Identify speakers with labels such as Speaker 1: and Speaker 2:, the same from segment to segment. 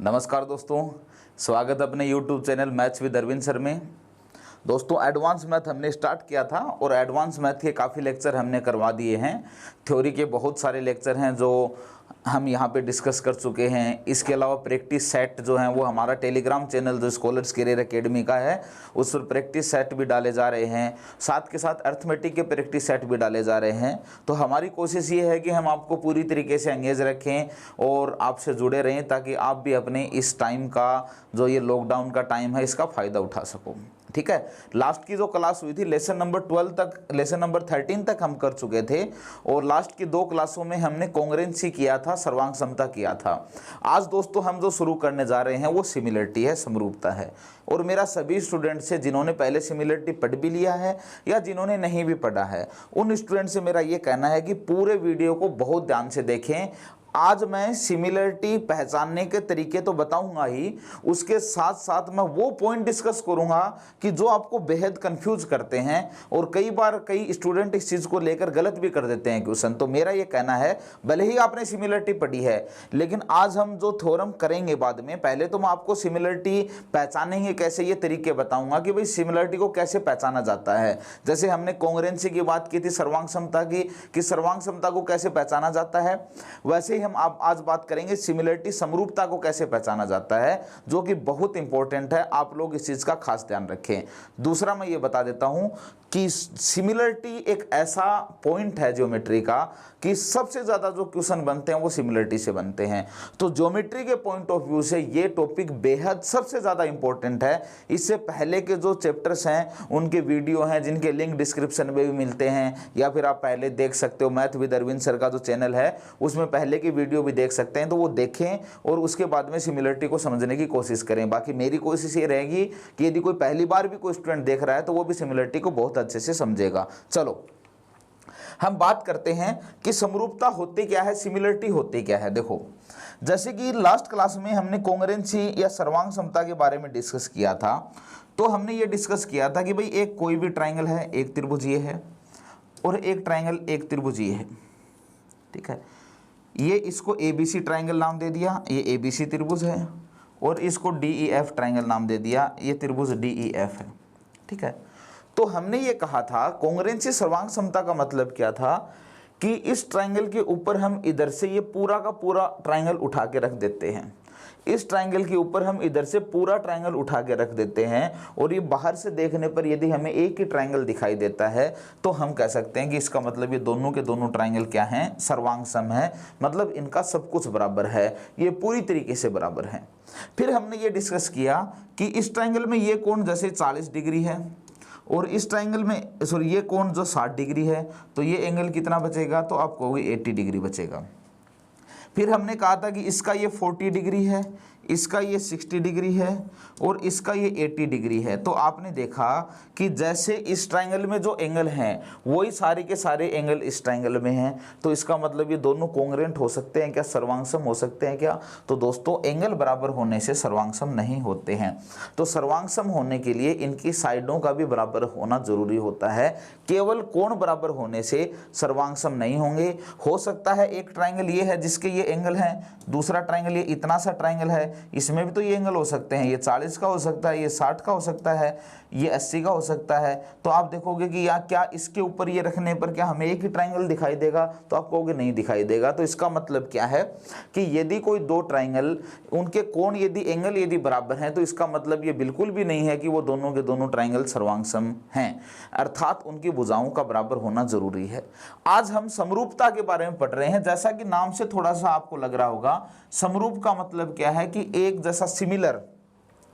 Speaker 1: नमस्कार दोस्तों, स्वागत है अपने YouTube channel maths with Arvind sir में। दोस्तों एडवांस मैथ हमने स्टार्ट किया था और एडवांस मैथ के काफ़ी लेक्चर हमने करवा दिए हैं। थ्योरी के बहुत सारे लेक्चर हैं जो हम यहाँ पे डिस्कस कर चुके हैं। इसके अलावा प्रैक्टिस सेट जो है वो हमारा टेलीग्राम चैनल जो स्कॉलर्स करियर एकेडमी का है उस पर प्रैक्टिस सेट भी डाले जा रहे हैं, साथ के साथ अर्थमेटिक के प्रैक्टिस सेट भी डाले जा रहे हैं। तो हमारी कोशिश ये है कि हम आपको पूरी तरीके से एंगेज रखें और आपसे जुड़े रहें ताकि आप भी अपने इस टाइम का जो ये लॉकडाउन का टाइम है इसका फ़ायदा उठा सको। ठीक है, लास्ट की जो क्लास हुई थी लेसन नंबर 12 तक, लेसन नंबर 13 तक हम कर चुके थे और लास्ट की 2 क्लासों में हमने कॉन्ग्रुएंसी किया था, सर्वांग समता किया था। आज दोस्तों हम जो शुरू करने जा रहे हैं वो सिमिलरिटी है, समरूपता है। और मेरा सभी स्टूडेंट से जिन्होंने पहले सिमिलरिटी पढ़ भी लिया है या जिन्होंने नहीं भी पढ़ा है उन स्टूडेंट से मेरा ये कहना है कि पूरे वीडियो को बहुत ध्यान से देखें। आज मैं सिमिलरिटी पहचानने के तरीके तो बताऊंगा ही, उसके साथ साथ मैं वो पॉइंट डिस्कस करूंगा कि जो आपको बेहद कंफ्यूज करते हैं और कई बार कई स्टूडेंट इस चीज़ को लेकर गलत भी कर देते हैं क्वेश्चन। तो मेरा ये कहना है भले ही आपने सिमिलरिटी पढ़ी है लेकिन आज हम जो थ्योरम करेंगे बाद में, पहले तो मैं आपको सिमिलरिटी पहचानेंगे कैसे ये तरीके बताऊंगा कि भाई सिमिलरिटी को कैसे पहचाना जाता है। जैसे हमने कॉन्ग्रुएंसी की बात की थी, सर्वांग समता की, कि सर्वांग समता को कैसे पहचाना जाता है, वैसे ही हम आज बात करेंगे सिमिलरिटी समरूपता को कैसे पहचाना जाता है, जो कि बहुत इंपॉर्टेंट है। आप लोग इस चीज का खास ध्यान रखें। दूसरा मैं ये बता देता हूं कि सिमिलरिटी एक ऐसा पॉइंट है ज्योमेट्री का कि सबसे ज्यादा जो क्वेश्चन बनते हैं वो सिमिलरिटी से बनते हैं। तो ज्योमेट्री के पॉइंट ऑफ व्यू से ये टॉपिक बेहद सबसे ज्यादा इंपॉर्टेंट है। इससे पहले के जो चैप्टर्स हैं उनके वीडियो हैं जिनके लिंक डिस्क्रिप्शन में भी मिलते हैं, या फिर आप पहले देख सकते हो मैथ विद अरविंद सर का जो चैनल है उसमें पहले की वीडियो भी देख सकते हैं। तो वो देखें और उसके बाद में सिमिलरिटी को समझने की कोशिश करें। बाकी मेरी कोशिश ये रहेगी कि यदि कोई पहली बार भी कोई स्टूडेंट देख रहा है तो वो भी सिमिलरिटी को बहुत अच्छे से समझेगा। चलो हम बात करते हैं कि समरूपता होती क्या है, सिमिलरिटी होती क्या है। देखो, जैसे कि लास्ट क्लास में हमने कॉन्ग्रुएंसी या सर्वांग समता के बारे में डिस्कस किया था, तो हमने ये डिस्कस किया था कि भाई एक कोई भी ट्राइंगल है, एक त्रिभुज ये है और एक ट्राइंगल एक त्रिभुज ये है। ठीक है, ये इसको ABC ट्राइंगल नाम दे दिया, ये ABC त्रिभुज है, और इसको DEF ट्राइंगल नाम दे दिया, ये त्रिभुज DEF है। ठीक है, तो हमने ये कहा था कॉन्ग्रुएंसी सर्वांग समता का मतलब क्या था कि इस ट्राइंगल के ऊपर हम इधर से ये पूरा का पूरा ट्राइंगल उठा के रख देते हैं, इस ट्राइंगल के ऊपर हम इधर से पूरा ट्राइंगल उठा के रख देते हैं और ये बाहर से देखने पर यदि हमें एक ही ट्राइंगल दिखाई देता है तो हम कह सकते हैं कि इसका मतलब ये दोनों के दोनों ट्राइंगल क्या हैं, सर्वांग सम है। मतलब इनका सब कुछ बराबर है, ये पूरी तरीके से बराबर है। फिर हमने ये डिस्कस किया कि इस ट्राइंगल में ये कोण जैसे 40 डिग्री है और इस ट्राइंगल में सॉरी ये कोण जो 60 डिग्री है, तो ये एंगल कितना बचेगा, तो आप कहोगे 80 डिग्री बचेगा। फिर हमने कहा था कि इसका ये 40 डिग्री है, इसका ये 60 डिग्री है और इसका ये 80 डिग्री है। तो आपने देखा कि जैसे इस ट्राइंगल में जो एंगल हैं वही सारे के सारे एंगल इस ट्राइंगल में हैं, तो इसका मतलब ये दोनों कॉन्ग्रुएंट हो सकते हैं क्या, सर्वांगसम हो सकते हैं क्या। तो दोस्तों एंगल बराबर होने से सर्वांगसम नहीं होते हैं। तो सर्वांगसम होने के लिए इनकी साइडों का भी बराबर होना जरूरी होता है। केवल कोण बराबर होने से सर्वांगसम नहीं होंगे। हो सकता है एक ट्राइंगल ये है जिसके ये एंगल हैं, दूसरा ट्राइंगल ये इतना सा ट्राइंगल है, इसमें भी तो ये एंगल हो सकते हैं, ये 40 का हो सकता है, ये 60 का हो सकता है, ये 80 का हो सकता है। तो आप देखोगे कि या क्या इसके ऊपर ये रखने पर क्या हमें एक ही ट्राइंगल दिखाई देगा, तो आप कहोगे नहीं दिखाई देगा। तो इसका मतलब क्या है कि यदि कोई दो ट्राइंगल उनके कोण यदि एंगल यदि बराबर हैं तो इसका मतलब ये बिल्कुल भी नहीं है कि वो दोनों के दोनों ट्राइंगल सर्वांगसम हैं, अर्थात उनकी भुजाओं का बराबर होना जरूरी है। आज हम समरूपता के बारे में पढ़ रहे हैं। जैसा कि नाम से थोड़ा सा आपको लग रहा होगा, समरूप का मतलब क्या है कि एक जैसा, सिमिलर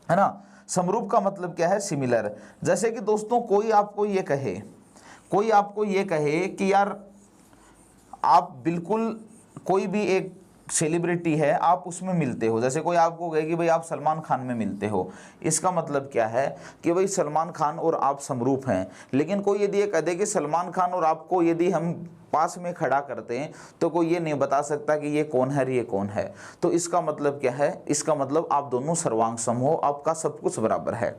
Speaker 1: है ना। समरूप का मतलब क्या है, सिमिलर। जैसे कि दोस्तों कोई आपको ये कहे कि यार आप बिल्कुल कोई भी एक सेलिब्रिटी है, आप उसमें मिलते हो। जैसे कोई आपको कहे कि भाई आप सलमान खान में मिलते हो, इसका मतलब क्या है कि भाई सलमान खान और आप समरूप हैं। लेकिन कोई यदि ये कह दे कि सलमान खान और आपको यदि हम पास में खड़ा करते हैं तो कोई ये नहीं बता सकता कि ये कौन है, ये कौन है। तो इसका मतलब क्या है, इसका मतलब आप दोनों सर्वांगसम हो, आपका सब कुछ बराबर है।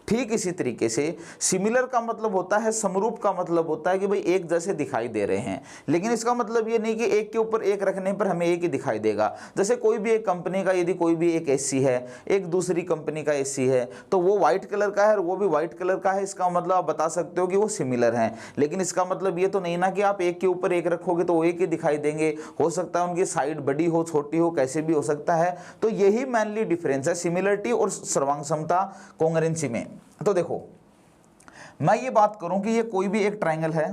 Speaker 1: ठीक इसी तरीके से सिमिलर का मतलब होता है, समरूप का मतलब होता है कि भाई एक जैसे दिखाई दे रहे हैं, लेकिन इसका मतलब ये नहीं कि एक के ऊपर एक रखने पर हमें एक ही दिखाई देगा। जैसे कोई भी एक कंपनी का यदि कोई भी एक एसी है, एक दूसरी कंपनी का एसी है, तो वो व्हाइट कलर का है और वो भी व्हाइट कलर का है, इसका मतलब आप बता सकते हो कि वो सिमिलर हैं। लेकिन इसका मतलब ये तो नहीं ना कि आप एक के ऊपर एक रखोगे तो वो एक ही दिखाई देंगे, हो सकता है उनकी साइड बड़ी हो, छोटी हो, कैसे भी हो सकता है। तो यही मेनली डिफरेंस है सिमिलरिटी और सर्वांग समता कोंग्रुएंसी में। तो देखो, मैं ये बात करूं कि ये कोई भी एक ट्रायंगल है,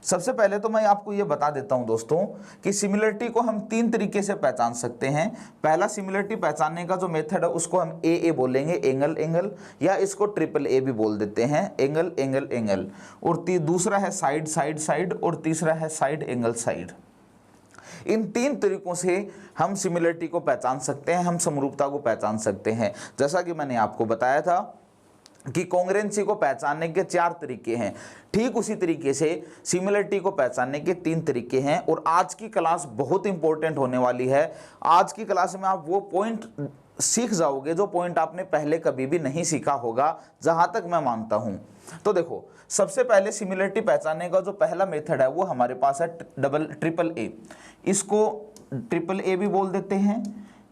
Speaker 1: सबसे पहले तो मैं आपको ये बता देता हूं दोस्तों कि सिमिलरिटी को हम तीन तरीके से पहचान सकते हैं। पहला सिमिलरिटी पहचानने का जो मेथड है उसको हम ए बोलेंगे, एंगल एंगल, या इसको ट्रिपल ए भी बोल देते हैं, एंगल एंगल एंगल। और दूसरा है साइड साइड साइड, और तीसरा है साइड एंगल साइड। इन तीन तरीकों से हम सिमिलरिटी को पहचान सकते हैं, हम समरूपता को पहचान सकते हैं। जैसा कि मैंने आपको बताया था कि कोंग्रुएंसी को पहचानने के चार तरीके हैं, ठीक उसी तरीके से सिमिलरिटी को पहचानने के तीन तरीके हैं। और आज की क्लास बहुत इंपॉर्टेंट होने वाली है। आज की क्लास में आप वो पॉइंट सीख जाओगे जो पॉइंट आपने पहले कभी भी नहीं सीखा होगा, जहां तक मैं मानता हूं। तो देखो, सबसे पहले सिमिलरिटी पहचानने का जो पहला मेथड है वो हमारे पास है ट्रिपल ए। इसको ट्रिपल ए भी बोल देते हैं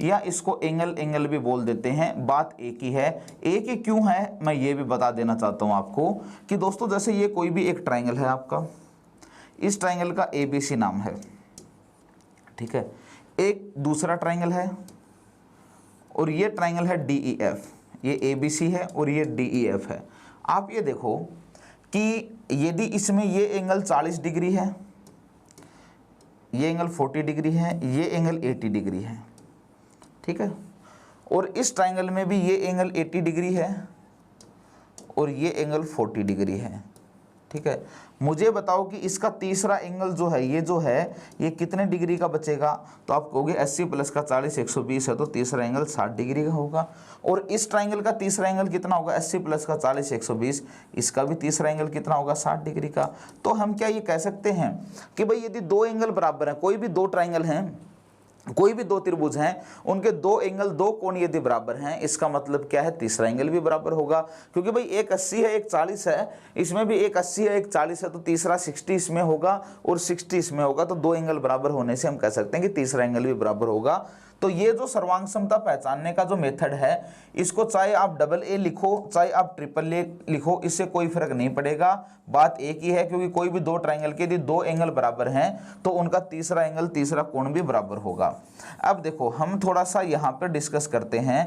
Speaker 1: या इसको एंगल एंगल भी बोल देते हैं, बात एक ही है। एक ही क्यों है मैं ये भी बता देना चाहता हूं आपको कि दोस्तों, जैसे ये कोई भी एक ट्रायंगल है आपका, इस ट्रायंगल का ABC नाम है, ठीक है। एक दूसरा ट्रायंगल है और ये ट्रायंगल है DEF, ये ABC है और ये DEF है। आप ये देखो कि यदि इसमें ये एंगल 40 डिग्री है, ये एंगल 40 डिग्री है, ये एंगल 80 डिग्री है, ठीक है, और इस ट्रायंगल में भी ये एंगल 80 डिग्री है और ये एंगल 40 डिग्री है, ठीक है। मुझे बताओ कि इसका तीसरा एंगल जो है ये कितने डिग्री का बचेगा? तो आप कहोगे 80 प्लस का 40 120 है, तो तीसरा एंगल 60 डिग्री का होगा। और इस ट्रायंगल का तीसरा एंगल कितना होगा? 80 प्लस का 40 120, इसका भी तीसरा एंगल कितना होगा? 60 डिग्री का। तो हम क्या ये कह सकते हैं कि भाई यदि दो एंगल बराबर हैं, कोई भी दो ट्रायंगल हैं, कोई भी दो त्रिभुज हैं, उनके दो एंगल, दो कोण यदि बराबर हैं, इसका मतलब क्या है? तीसरा एंगल भी बराबर होगा। क्योंकि भाई एक 80 है एक 40 है, इसमें भी एक 80 है एक 40 है, तो तीसरा 60 इसमें होगा और 60 इसमें होगा। तो दो एंगल बराबर होने से हम कह सकते हैं कि तीसरा एंगल भी बराबर होगा। तो ये जो सर्वांग समता पहचानने का जो मेथड है, इसको चाहे आप डबल ए लिखो चाहे आप ट्रिपल ए लिखो, इससे कोई फर्क नहीं पड़ेगा, बात एक ही है। क्योंकि कोई भी दो ट्रायंगल के यदि दो एंगल बराबर हैं तो उनका तीसरा एंगल, तीसरा कोण भी बराबर होगा। अब देखो, हम थोड़ा सा यहाँ पर डिस्कस करते हैं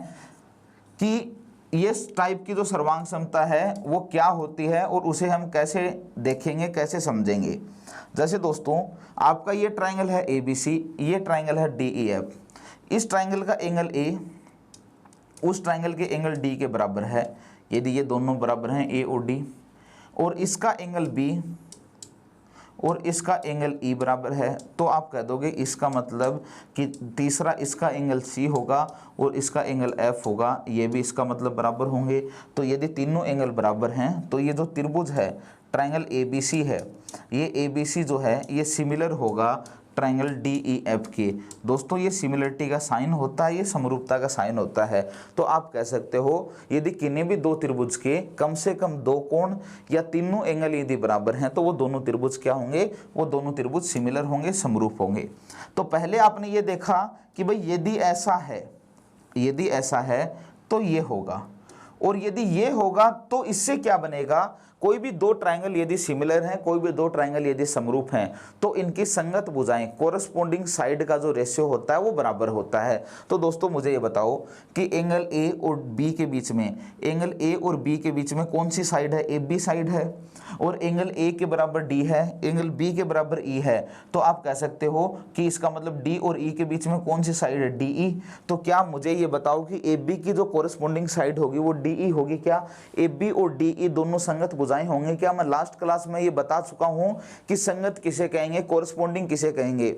Speaker 1: कि ये टाइप की जो सर्वांग समता है वो क्या होती है और उसे हम कैसे देखेंगे, कैसे समझेंगे। जैसे दोस्तों, आपका ये ट्रायंगल है ABC, ये ट्रायंगल है DEF। इस ट्रायंगल का एंगल A उस ट्रायंगल के एंगल D के बराबर है, यदि ये दोनों बराबर हैं A और D, और इसका एंगल B और इसका एंगल E बराबर है, तो आप कह दोगे इसका मतलब कि तीसरा इसका एंगल C होगा और इसका एंगल F होगा, ये भी इसका मतलब बराबर होंगे। तो यदि तीनों एंगल बराबर हैं तो ये जो त्रिभुज है ट्रायंगल ABC है, ये ABC जो है ये सिमिलर होगा ट्रायंगल DEF के। दोस्तों, ये सिमिलरिटी का साइन होता है, ये समरूपता का साइन होता है। तो आप कह सकते हो यदि किन्हीं भी दो त्रिभुज के कम से कम दो कोण या तीनों एंगल यदि बराबर हैं तो वो दोनों त्रिभुज क्या होंगे? वो दोनों त्रिभुज सिमिलर होंगे, समरूप होंगे। तो पहले आपने ये देखा कि भाई यदि ऐसा है तो ये होगा, और यदि ये होगा तो इससे क्या बनेगा? कोई भी दो ट्रायंगल यदि सिमिलर हैं, कोई भी दो ट्रायंगल यदि समरूप हैं, तो इनकी संगत भुजाएं, कोरस्पोंडिंग साइड का जो रेशियो होता है वो बराबर होता है। तो दोस्तों, मुझे ये बताओ कि एंगल A और B के बीच में, एंगल A और B के बीच में कौन सी साइड है? AB साइड है। और एंगल A के बराबर D है, एंगल B के बराबर E है, तो आप कह सकते हो कि इसका मतलब D और E के बीच में कौन सी साइड है? DE। तो क्या मुझे ये बताओ कि AB की जो कोरस्पोंडिंग साइड होगी वो DE होगी क्या? AB और DE दोनों संगत भुजाएं होंगे क्या? मैं लास्ट क्लास में ये बता चुका हूं कि संगत किसे कहेंगे, कोरस्पोंडिंग किसे कहेंगे।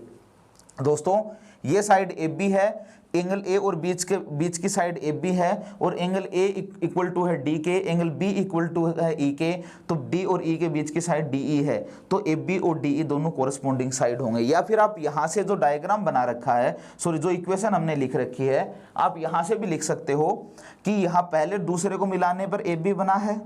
Speaker 1: दोस्तों, ये साइड AB है, एंगल ए और बीच की साइड ए बी है, और एंगल ए इक्वल टू है डी के, एंगल बी इक्वल टू है ई के, तो डी और ई के बीच की साइड डी ई है, तो ए बी और डी ई दोनों कोरस्पोंडिंग साइड होंगे। या फिर आप यहाँ से जो डायग्राम बना रखा है, सॉरी जो इक्वेशन हमने लिख रखी है, आप यहाँ से भी लिख सकते हो कि यहाँ पहले दूसरे को मिलाने पर ए बी बना है,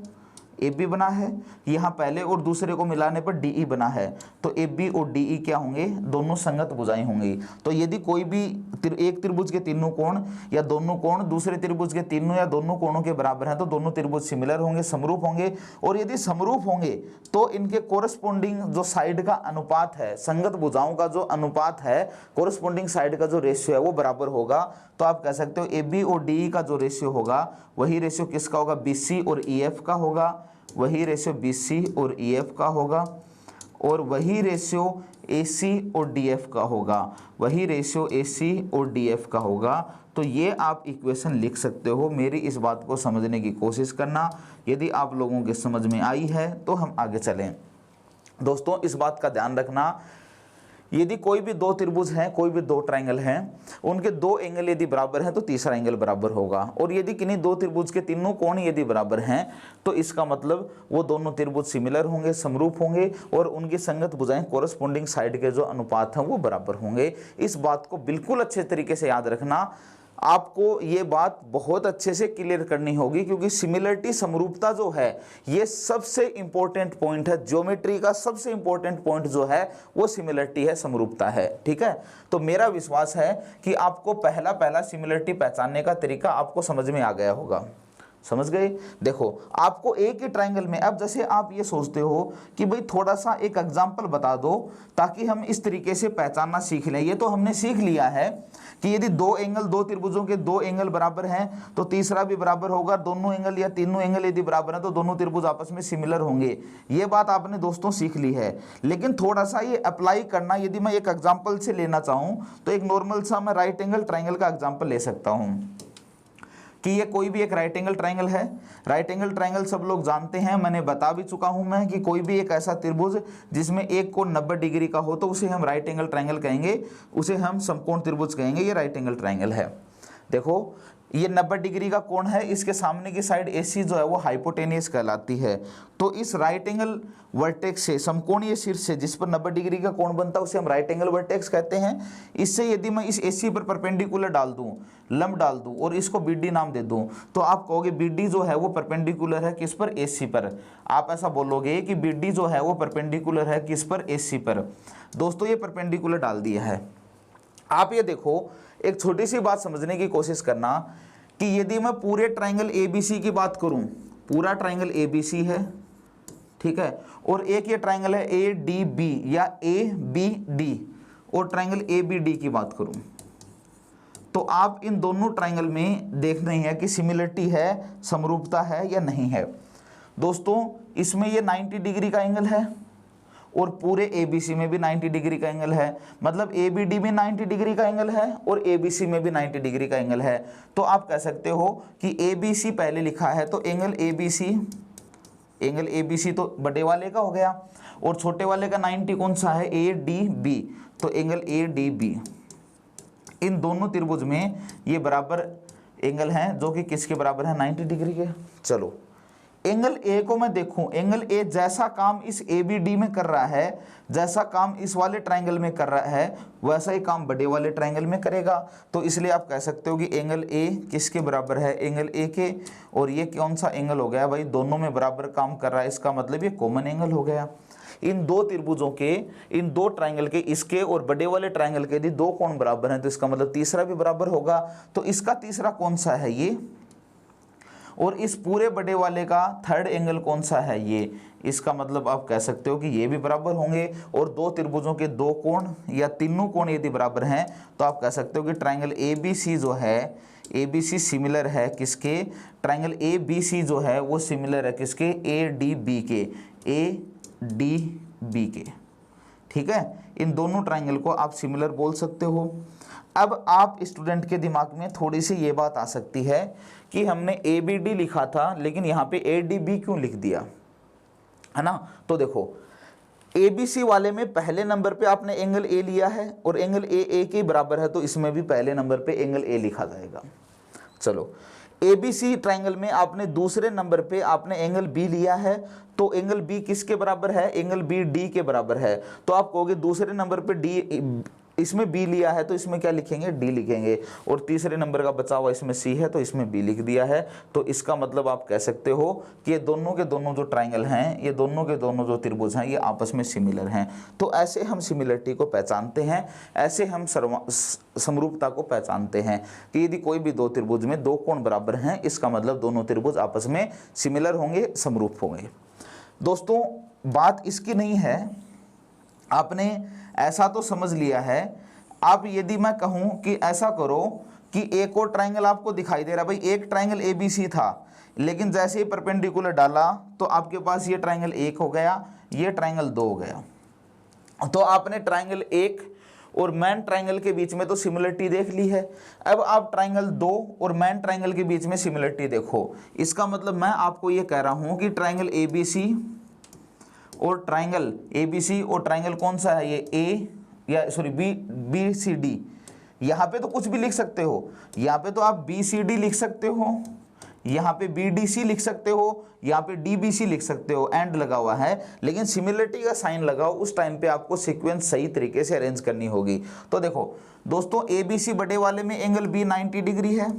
Speaker 1: ए बी बना है, यहाँ पहले और दूसरे को मिलाने पर डी ई बना है, तो ए बी और डी ई क्या होंगे, दोनों संगत भुजाएं होंगी। तो यदि कोई भी एक त्रिभुज के तीनों कोण या दोनों कोण दूसरे त्रिभुज के तीनों या दोनों कोणों के बराबर हैं, तो दोनों त्रिभुज सिमिलर होंगे, समरूप होंगे। और यदि समरूप होंगे तो इनके कोरस्पोंडिंग जो साइड का अनुपात है, संगत भुजाओं का जो अनुपात है, कोरस्पोंडिंग साइड का जो रेशियो है वो बराबर होगा। तो आप कह सकते हो ए बी और डी ई का जो रेशियो होगा वही रेशियो किसका होगा, बी सी और ई एफ का होगा, वही रेशियो बी सी और ई एफ का होगा, और वही रेशियो ए सी और डी एफ का होगा, वही रेशियो ए सी और डी एफ का होगा। तो ये आप इक्वेशन लिख सकते हो। मेरी इस बात को समझने की कोशिश करना, यदि आप लोगों के समझ में आई है तो हम आगे चलें। दोस्तों इस बात का ध्यान रखना, यदि कोई भी दो त्रिभुज हैं, कोई भी दो ट्रायंगल हैं, उनके दो एंगल यदि बराबर हैं तो तीसरा एंगल बराबर होगा। और यदि किन्हीं दो त्रिभुज के तीनों कोण यदि बराबर हैं तो इसका मतलब वो दोनों त्रिभुज सिमिलर होंगे, समरूप होंगे, और उनकी संगत भुजाएं कोरस्पोंडिंग साइड के जो अनुपात हैं वो बराबर होंगे। इस बात को बिल्कुल अच्छे तरीके से याद रखना। आपको ये बात बहुत अच्छे से क्लियर करनी होगी, क्योंकि सिमिलरिटी, समरूपता जो है ये सबसे इंपॉर्टेंट पॉइंट है। ज्योमेट्री का सबसे इंपॉर्टेंट पॉइंट जो है वो सिमिलरिटी है, समरूपता है। ठीक है, तो मेरा विश्वास है कि आपको पहला सिमिलरिटी पहचानने का तरीका आपको समझ में आ गया होगा। समझ गए? देखो आपको एक ही ट्रायंगल में, अब जैसे आप ये सोचते हो कि भाई थोड़ा सा एक एग्जांपल बता दो ताकि हम इस तरीके से पहचानना सीख लें। ये तो हमने सीख लिया है कि यदि दो एंगल, दो त्रिभुजों के दो एंगल बराबर हैं तो तीसरा भी बराबर होगा, दोनों एंगल या तीनों एंगल यदि बराबर हैं तो दोनों त्रिभुज आपस में सिमिलर होंगे। ये बात आपने दोस्तों सीख ली है। लेकिन थोड़ा सा ये अप्लाई करना, यदि मैं एक एग्जाम्पल से लेना चाहूँ तो एक नॉर्मल सा मैं राइट एंगल ट्रायंगल का एग्जाम्पल ले सकता हूँ कि ये कोई भी एक राइट एंगल ट्रायंगल है। राइट एंगल ट्रायंगल सब लोग जानते हैं, मैंने बता भी चुका हूं मैं कि कोई भी एक ऐसा त्रिभुज जिसमें एक कोण 90 डिग्री का हो तो उसे हम राइट एंगल ट्रायंगल कहेंगे, उसे हम समकोण त्रिभुज कहेंगे। ये राइट एंगल ट्रायंगल है। देखो ये 90 डिग्री का कोण है, इसके सामने की साइड AC जो है वो हाइपोटेनियस कहलाती है। तो इस राइट एंगल वर्टेक्स से, समकोणीय शीर्ष से जिस पर 90 डिग्री का कोण बनता है उसे हम राइट एंगल वर्टेक्स कहते हैं। इससे यदि मैं इस AC पर परपेंडिकुलर डाल दूं, लंब डाल दूं और इसको BD नाम दे दूं, तो आप कहोगे BD जो है वो परपेंडिकुलर है किस पर, AC पर। आप ऐसा बोलोगे कि BD जो है वो परपेंडिकुलर है किस पर, AC पर। दोस्तों ये परपेंडिकुलर डाल दिया है। आप ये देखो, एक छोटी सी बात समझने की कोशिश करना कि यदि मैं पूरे ट्रायंगल ABC की बात करूं, पूरा ट्रायंगल ABC है, ठीक है, और एक ये ट्रायंगल है ADB या ABD, और ट्रायंगल ABD की बात करूं, तो आप इन दोनों ट्रायंगल में देखना है कि सिमिलरिटी है, समरूपता है या नहीं है। दोस्तों इसमें ये 90 डिग्री का एंगल है और पूरे ABC में भी 90 डिग्री का एंगल है, मतलब ABD में 90 डिग्री का एंगल है और ABC में भी 90 डिग्री का एंगल है। तो आप कह सकते हो कि ABC पहले लिखा है तो एंगल ABC तो बड़े वाले का हो गया, और छोटे वाले का 90 कौन सा है, ADB, तो एंगल ADB। इन दोनों त्रिभुज में ये बराबर एंगल हैं जो कि किसके बराबर है, 90 डिग्री के। चलो एंगल A को मैं देखूं, एंगल A जैसा काम इस ABD में कर रहा है, जैसा काम इस वाले ट्रायंगल में कर रहा है, वैसा ही काम बड़े वाले ट्रायंगल में करेगा। तो इसलिए आप कह सकते हो कि एंगल A किसके बराबर है, एंगल A के। और ये कौन सा एंगल हो गया भाई, दोनों में बराबर काम कर रहा है, इसका मतलब ये कॉमन एंगल हो गया। इन दो त्रिभुजों के, इन दो ट्रायंगल के, इसके और बड़े वाले ट्रायंगल के यदि दो कोण बराबर हैं तो इसका मतलब तीसरा भी बराबर होगा। तो इसका तीसरा कौन सा है, ये, और इस पूरे बड़े वाले का थर्ड एंगल कौन सा है, ये। इसका मतलब आप कह सकते हो कि ये भी बराबर होंगे। और दो त्रिभुजों के दो कोण या तीनों कोण यदि बराबर हैं तो आप कह सकते हो कि ट्रायंगल ABC जो है, ABC सिमिलर है किसके, ट्रायंगल ABC जो है वो सिमिलर है किसके, ADB के, ADB के। ठीक है, इन दोनों ट्रायंगल को आप सिमिलर बोल सकते हो। अब आप स्टूडेंट के दिमाग में थोड़ी सी ये बात आ सकती है कि हमने ABD लिखा था लेकिन यहाँ पे ADB क्यों लिख दिया, है ना। तो देखो ABC वाले में पहले नंबर पे आपने एंगल A लिया है और एंगल A के बराबर है, तो इसमें भी पहले नंबर पे एंगल A लिखा जाएगा। चलो, ABC ट्रायंगल में आपने दूसरे नंबर पे आपने एंगल B लिया है, तो एंगल B किसके बराबर है? एंगल B D के बराबर है। तो आप कहोगे दूसरे नंबर पे D, इसमें B लिया है तो इसमें क्या लिखेंगे? D लिखेंगे, और तीसरे नंबर का बचा हुआ इसमें C है तो इसमें B लिख दिया है। तो इसका मतलब आप कह सकते हो कि ये दोनों के दोनों जो ट्रायंगल हैं, ये दोनों के दोनों जो त्रिभुज हैं, ये आपस में सिमिलर हैं। तो ऐसे हम सिमिलरिटी को पहचानते हैं, ऐसे हम समरूपता को पहचानते हैं कि यदि कोई भी दो त्रिभुज में दो कोण बराबर हैं, इसका मतलब दोनों त्रिभुज आपस में सिमिलर होंगे, समरूप होंगे। दोस्तों, बात इसकी नहीं है, आपने ऐसा तो समझ लिया है। अब यदि मैं कहूं कि ऐसा करो कि एक और ट्रायंगल आपको दिखाई दे रहा है, भाई एक ट्रायंगल ABC था, लेकिन जैसे ही परपेंडिकुलर डाला तो आपके पास ये ट्रायंगल 1 हो गया, ये ट्रायंगल 2 हो गया। तो आपने ट्रायंगल 1 और मैन ट्रायंगल के बीच में तो सिमिलरिटी देख ली है। अब आप ट्रायंगल 2 और मैन ट्रायंगल के बीच में सिमिलरिटी देखो। इसका मतलब मैं आपको ये कह रहा हूं कि ट्रायंगल ABC और ट्रायंगल कौन सा है? ये BCD। यहाँ पे तो कुछ भी लिख सकते हो, यहाँ पे तो आप BCD लिख सकते हो, यहाँ पे BDC लिख सकते हो, यहाँ पे DBC लिख सकते हो, एंड लगा हुआ है, लेकिन सिमिलरिटी का साइन लगाओ, उस टाइम पे आपको सीक्वेंस सही तरीके से अरेंज करनी होगी। तो देखो दोस्तों, ABC बड़े वाले में एंगल B 90 डिग्री है,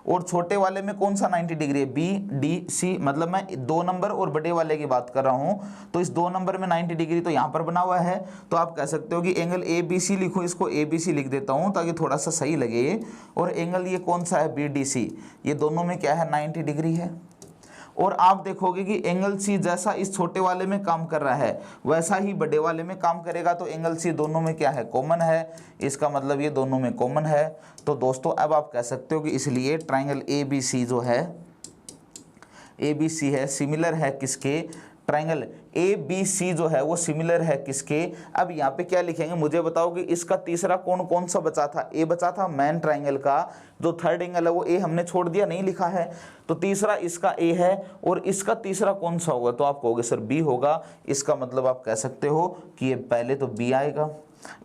Speaker 1: और छोटे वाले में कौन सा 90 डिग्री है? BDC। मतलब मैं 2 नंबर और बड़े वाले की बात कर रहा हूं, तो इस 2 नंबर में 90 डिग्री तो यहां पर बना हुआ है। तो आप कह सकते हो कि एंगल ABC लिखो, इसको ABC लिख देता हूं ताकि थोड़ा सा सही लगे। और एंगल ये कौन सा है? BDC। ये दोनों में क्या है? 90 डिग्री है। और आप देखोगे कि एंगल C जैसा इस छोटे वाले में काम कर रहा है, वैसा ही बड़े वाले में काम करेगा। तो एंगल C दोनों में क्या है? कॉमन है। इसका मतलब ये दोनों में कॉमन है। तो दोस्तों, अब आप कह सकते हो कि इसलिए ट्रायंगल ABC जो है, ABC है, सिमिलर है किसके? ट्रायंगल ABC जो है वो सिमिलर है किसके? अब यहाँ पे क्या लिखेंगे? मुझे बताओ कि इसका तीसरा कोण कौन सा बचा था? A बचा था। मैन ट्रायंगल का जो थर्ड एंगल है वो A हमने छोड़ दिया, नहीं लिखा है। तो तीसरा इसका A है, और इसका तीसरा कौन सा होगा? तो आप कहोगे सर B होगा। इसका मतलब आप कह सकते हो कि ये पहले तो B आएगा,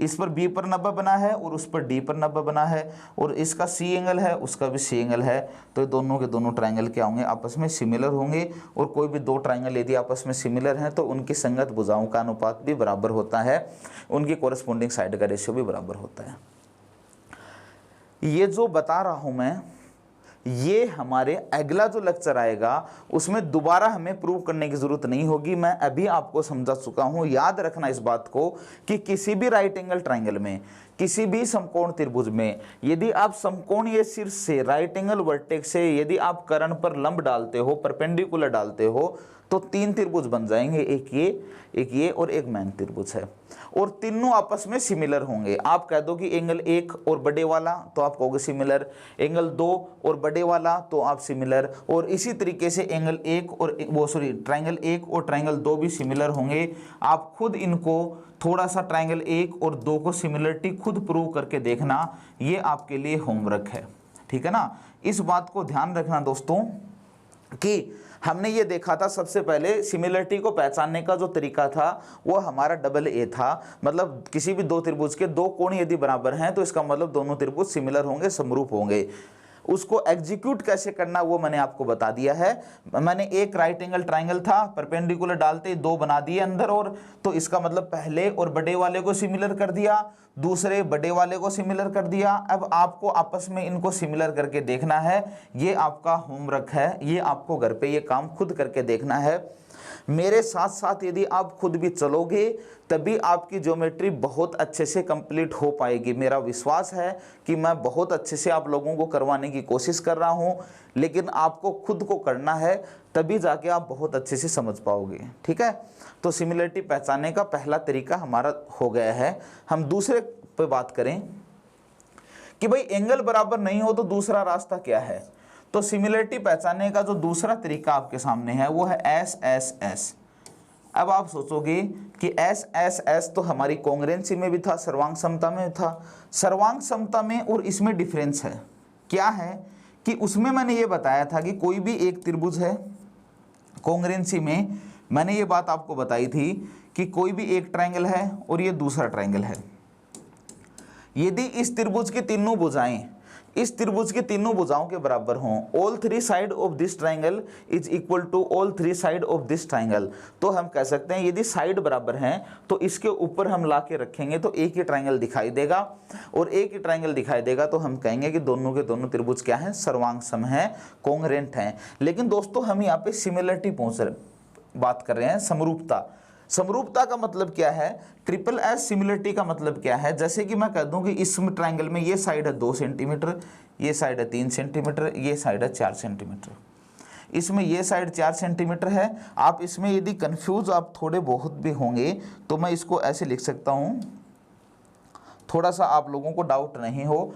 Speaker 1: इस पर B पर 90 बना है और उस पर D पर 90 बना है, और इसका C एंगल है, उसका भी C एंगल है। तो दोनों के दोनों ट्रायंगल क्या होंगे? आपस में सिमिलर होंगे। और कोई भी दो ट्रायंगल यदि आपस में सिमिलर हैं तो उनकी संगत भुजाओं का अनुपात भी बराबर होता है, उनकी कोरस्पोंडिंग साइड का रेशियो भी बराबर होता है। ये जो बता रहा हूं मैं, ये हमारे अगला जो लेक्चर आएगा उसमें दोबारा हमें प्रूव करने की जरूरत नहीं होगी। मैं अभी आपको समझा चुका हूं। याद रखना इस बात को कि किसी भी राइट एंगल ट्रायंगल में, किसी भी समकोण त्रिभुज में, यदि आप समकोणीय शीर्ष से, राइट एंगल वर्टेक्स से यदि आप कर्ण पर लंब डालते हो, परपेंडिकुलर डालते हो, तो 3 त्रिभुज बन जाएंगे। एक ये और एक मैन त्रिभुज है, और तीनों आपस में सिमिलर होंगे। आप कह दो कि एंगल 1 और बड़े वाला, तो आप कहोगे सिमिलर। एंगल 2 और बड़े वाला, तो आप सिमिलर। और इसी तरीके से एंगल 1 और ट्रायंगल 1 और ट्रायंगल 2 भी सिमिलर होंगे। आप खुद इनको थोड़ा सा ट्रायंगल 1 और 2 को सिमिलरिटी खुद प्रूव करके देखना, ये आपके लिए होमवर्क है, ठीक है ना। इस बात को ध्यान रखना दोस्तों कि हमने ये देखा था सबसे पहले सिमिलरिटी को पहचानने का जो तरीका था वो हमारा डबल ए था। मतलब किसी भी दो त्रिभुज के दो कोण यदि बराबर हैं तो इसका मतलब दोनों त्रिभुज सिमिलर होंगे, समरूप होंगे। उसको एग्जीक्यूट कैसे करना वो मैंने आपको बता दिया है। मैंने एक राइट एंगल ट्रायंगल था, परपेंडिकुलर डालते 2 बना दिए अंदर, और तो इसका मतलब पहले और बड़े वाले को सिमिलर कर दिया, दूसरे बड़े वाले को सिमिलर कर दिया। अब आपको आपस में इनको सिमिलर करके देखना है। ये आपका होमवर्क है, ये आपको घर पे ये काम खुद करके देखना है। मेरे साथ साथ यदि आप खुद भी चलोगे तभी आपकी ज्योमेट्री बहुत अच्छे से कंप्लीट हो पाएगी। मेरा विश्वास है कि मैं बहुत अच्छे से आप लोगों को करवाने की कोशिश कर रहा हूं, लेकिन आपको खुद को करना है, तभी जाके आप बहुत अच्छे से समझ पाओगे, ठीक है। तो सिमिलरिटी पहचानने का पहला तरीका हमारा हो गया है। हम दूसरे पे बात करें कि भाई एंगल बराबर नहीं हो तो दूसरा रास्ता क्या है। तो सिमिलरिटी पहचानने का जो दूसरा तरीका आपके सामने है वो है SSS। अब आप सोचोगे कि SSS तो हमारी कॉन्ग्रुएंसी में भी था, सर्वांग समता में था। सर्वांग समता में और इसमें डिफरेंस है, क्या है कि उसमें मैंने ये बताया था कि कोई भी एक त्रिभुज है, कॉन्ग्रुएंसी में मैंने ये बात आपको बताई थी कि कोई भी एक ट्रायंगल है और ये दूसरा ट्रायंगल है, यदि इस त्रिभुज की तीनों भुजाएं इस त्रिभुज की तीनों भुजाओं के बराबर हों, all three side of this triangle is equal to all three side of this triangle, तो हम कह सकते हैं यदि साइड बराबर हैं तो इसके ऊपर हम ला के रखेंगे तो एक ही ट्रायंगल दिखाई देगा, और एक ही ट्रायंगल दिखाई देगा तो हम कहेंगे कि दोनों के दोनों त्रिभुज क्या हैं, सर्वांग सम हैं, कोंग्रेंट हैं। लेकिन दोस्तों हम यहाँ पे सिमिलरिटी बात कर रहे हैं, समरूपता। समरूपता का मतलब क्या है, ट्रिपल एस सिमिलरिटी का मतलब क्या है, जैसे कि मैं कह दूं कि इस ट्रायंगल में ये साइड है 2 सेंटीमीटर, ये साइड है 3 सेंटीमीटर, ये साइड है 4 सेंटीमीटर, इसमें ये साइड 4 सेंटीमीटर है। आप इसमें यदि कंफ्यूज आप थोड़े बहुत भी होंगे तो मैं इसको ऐसे लिख सकता हूँ, थोड़ा सा आप लोगों को डाउट नहीं हो,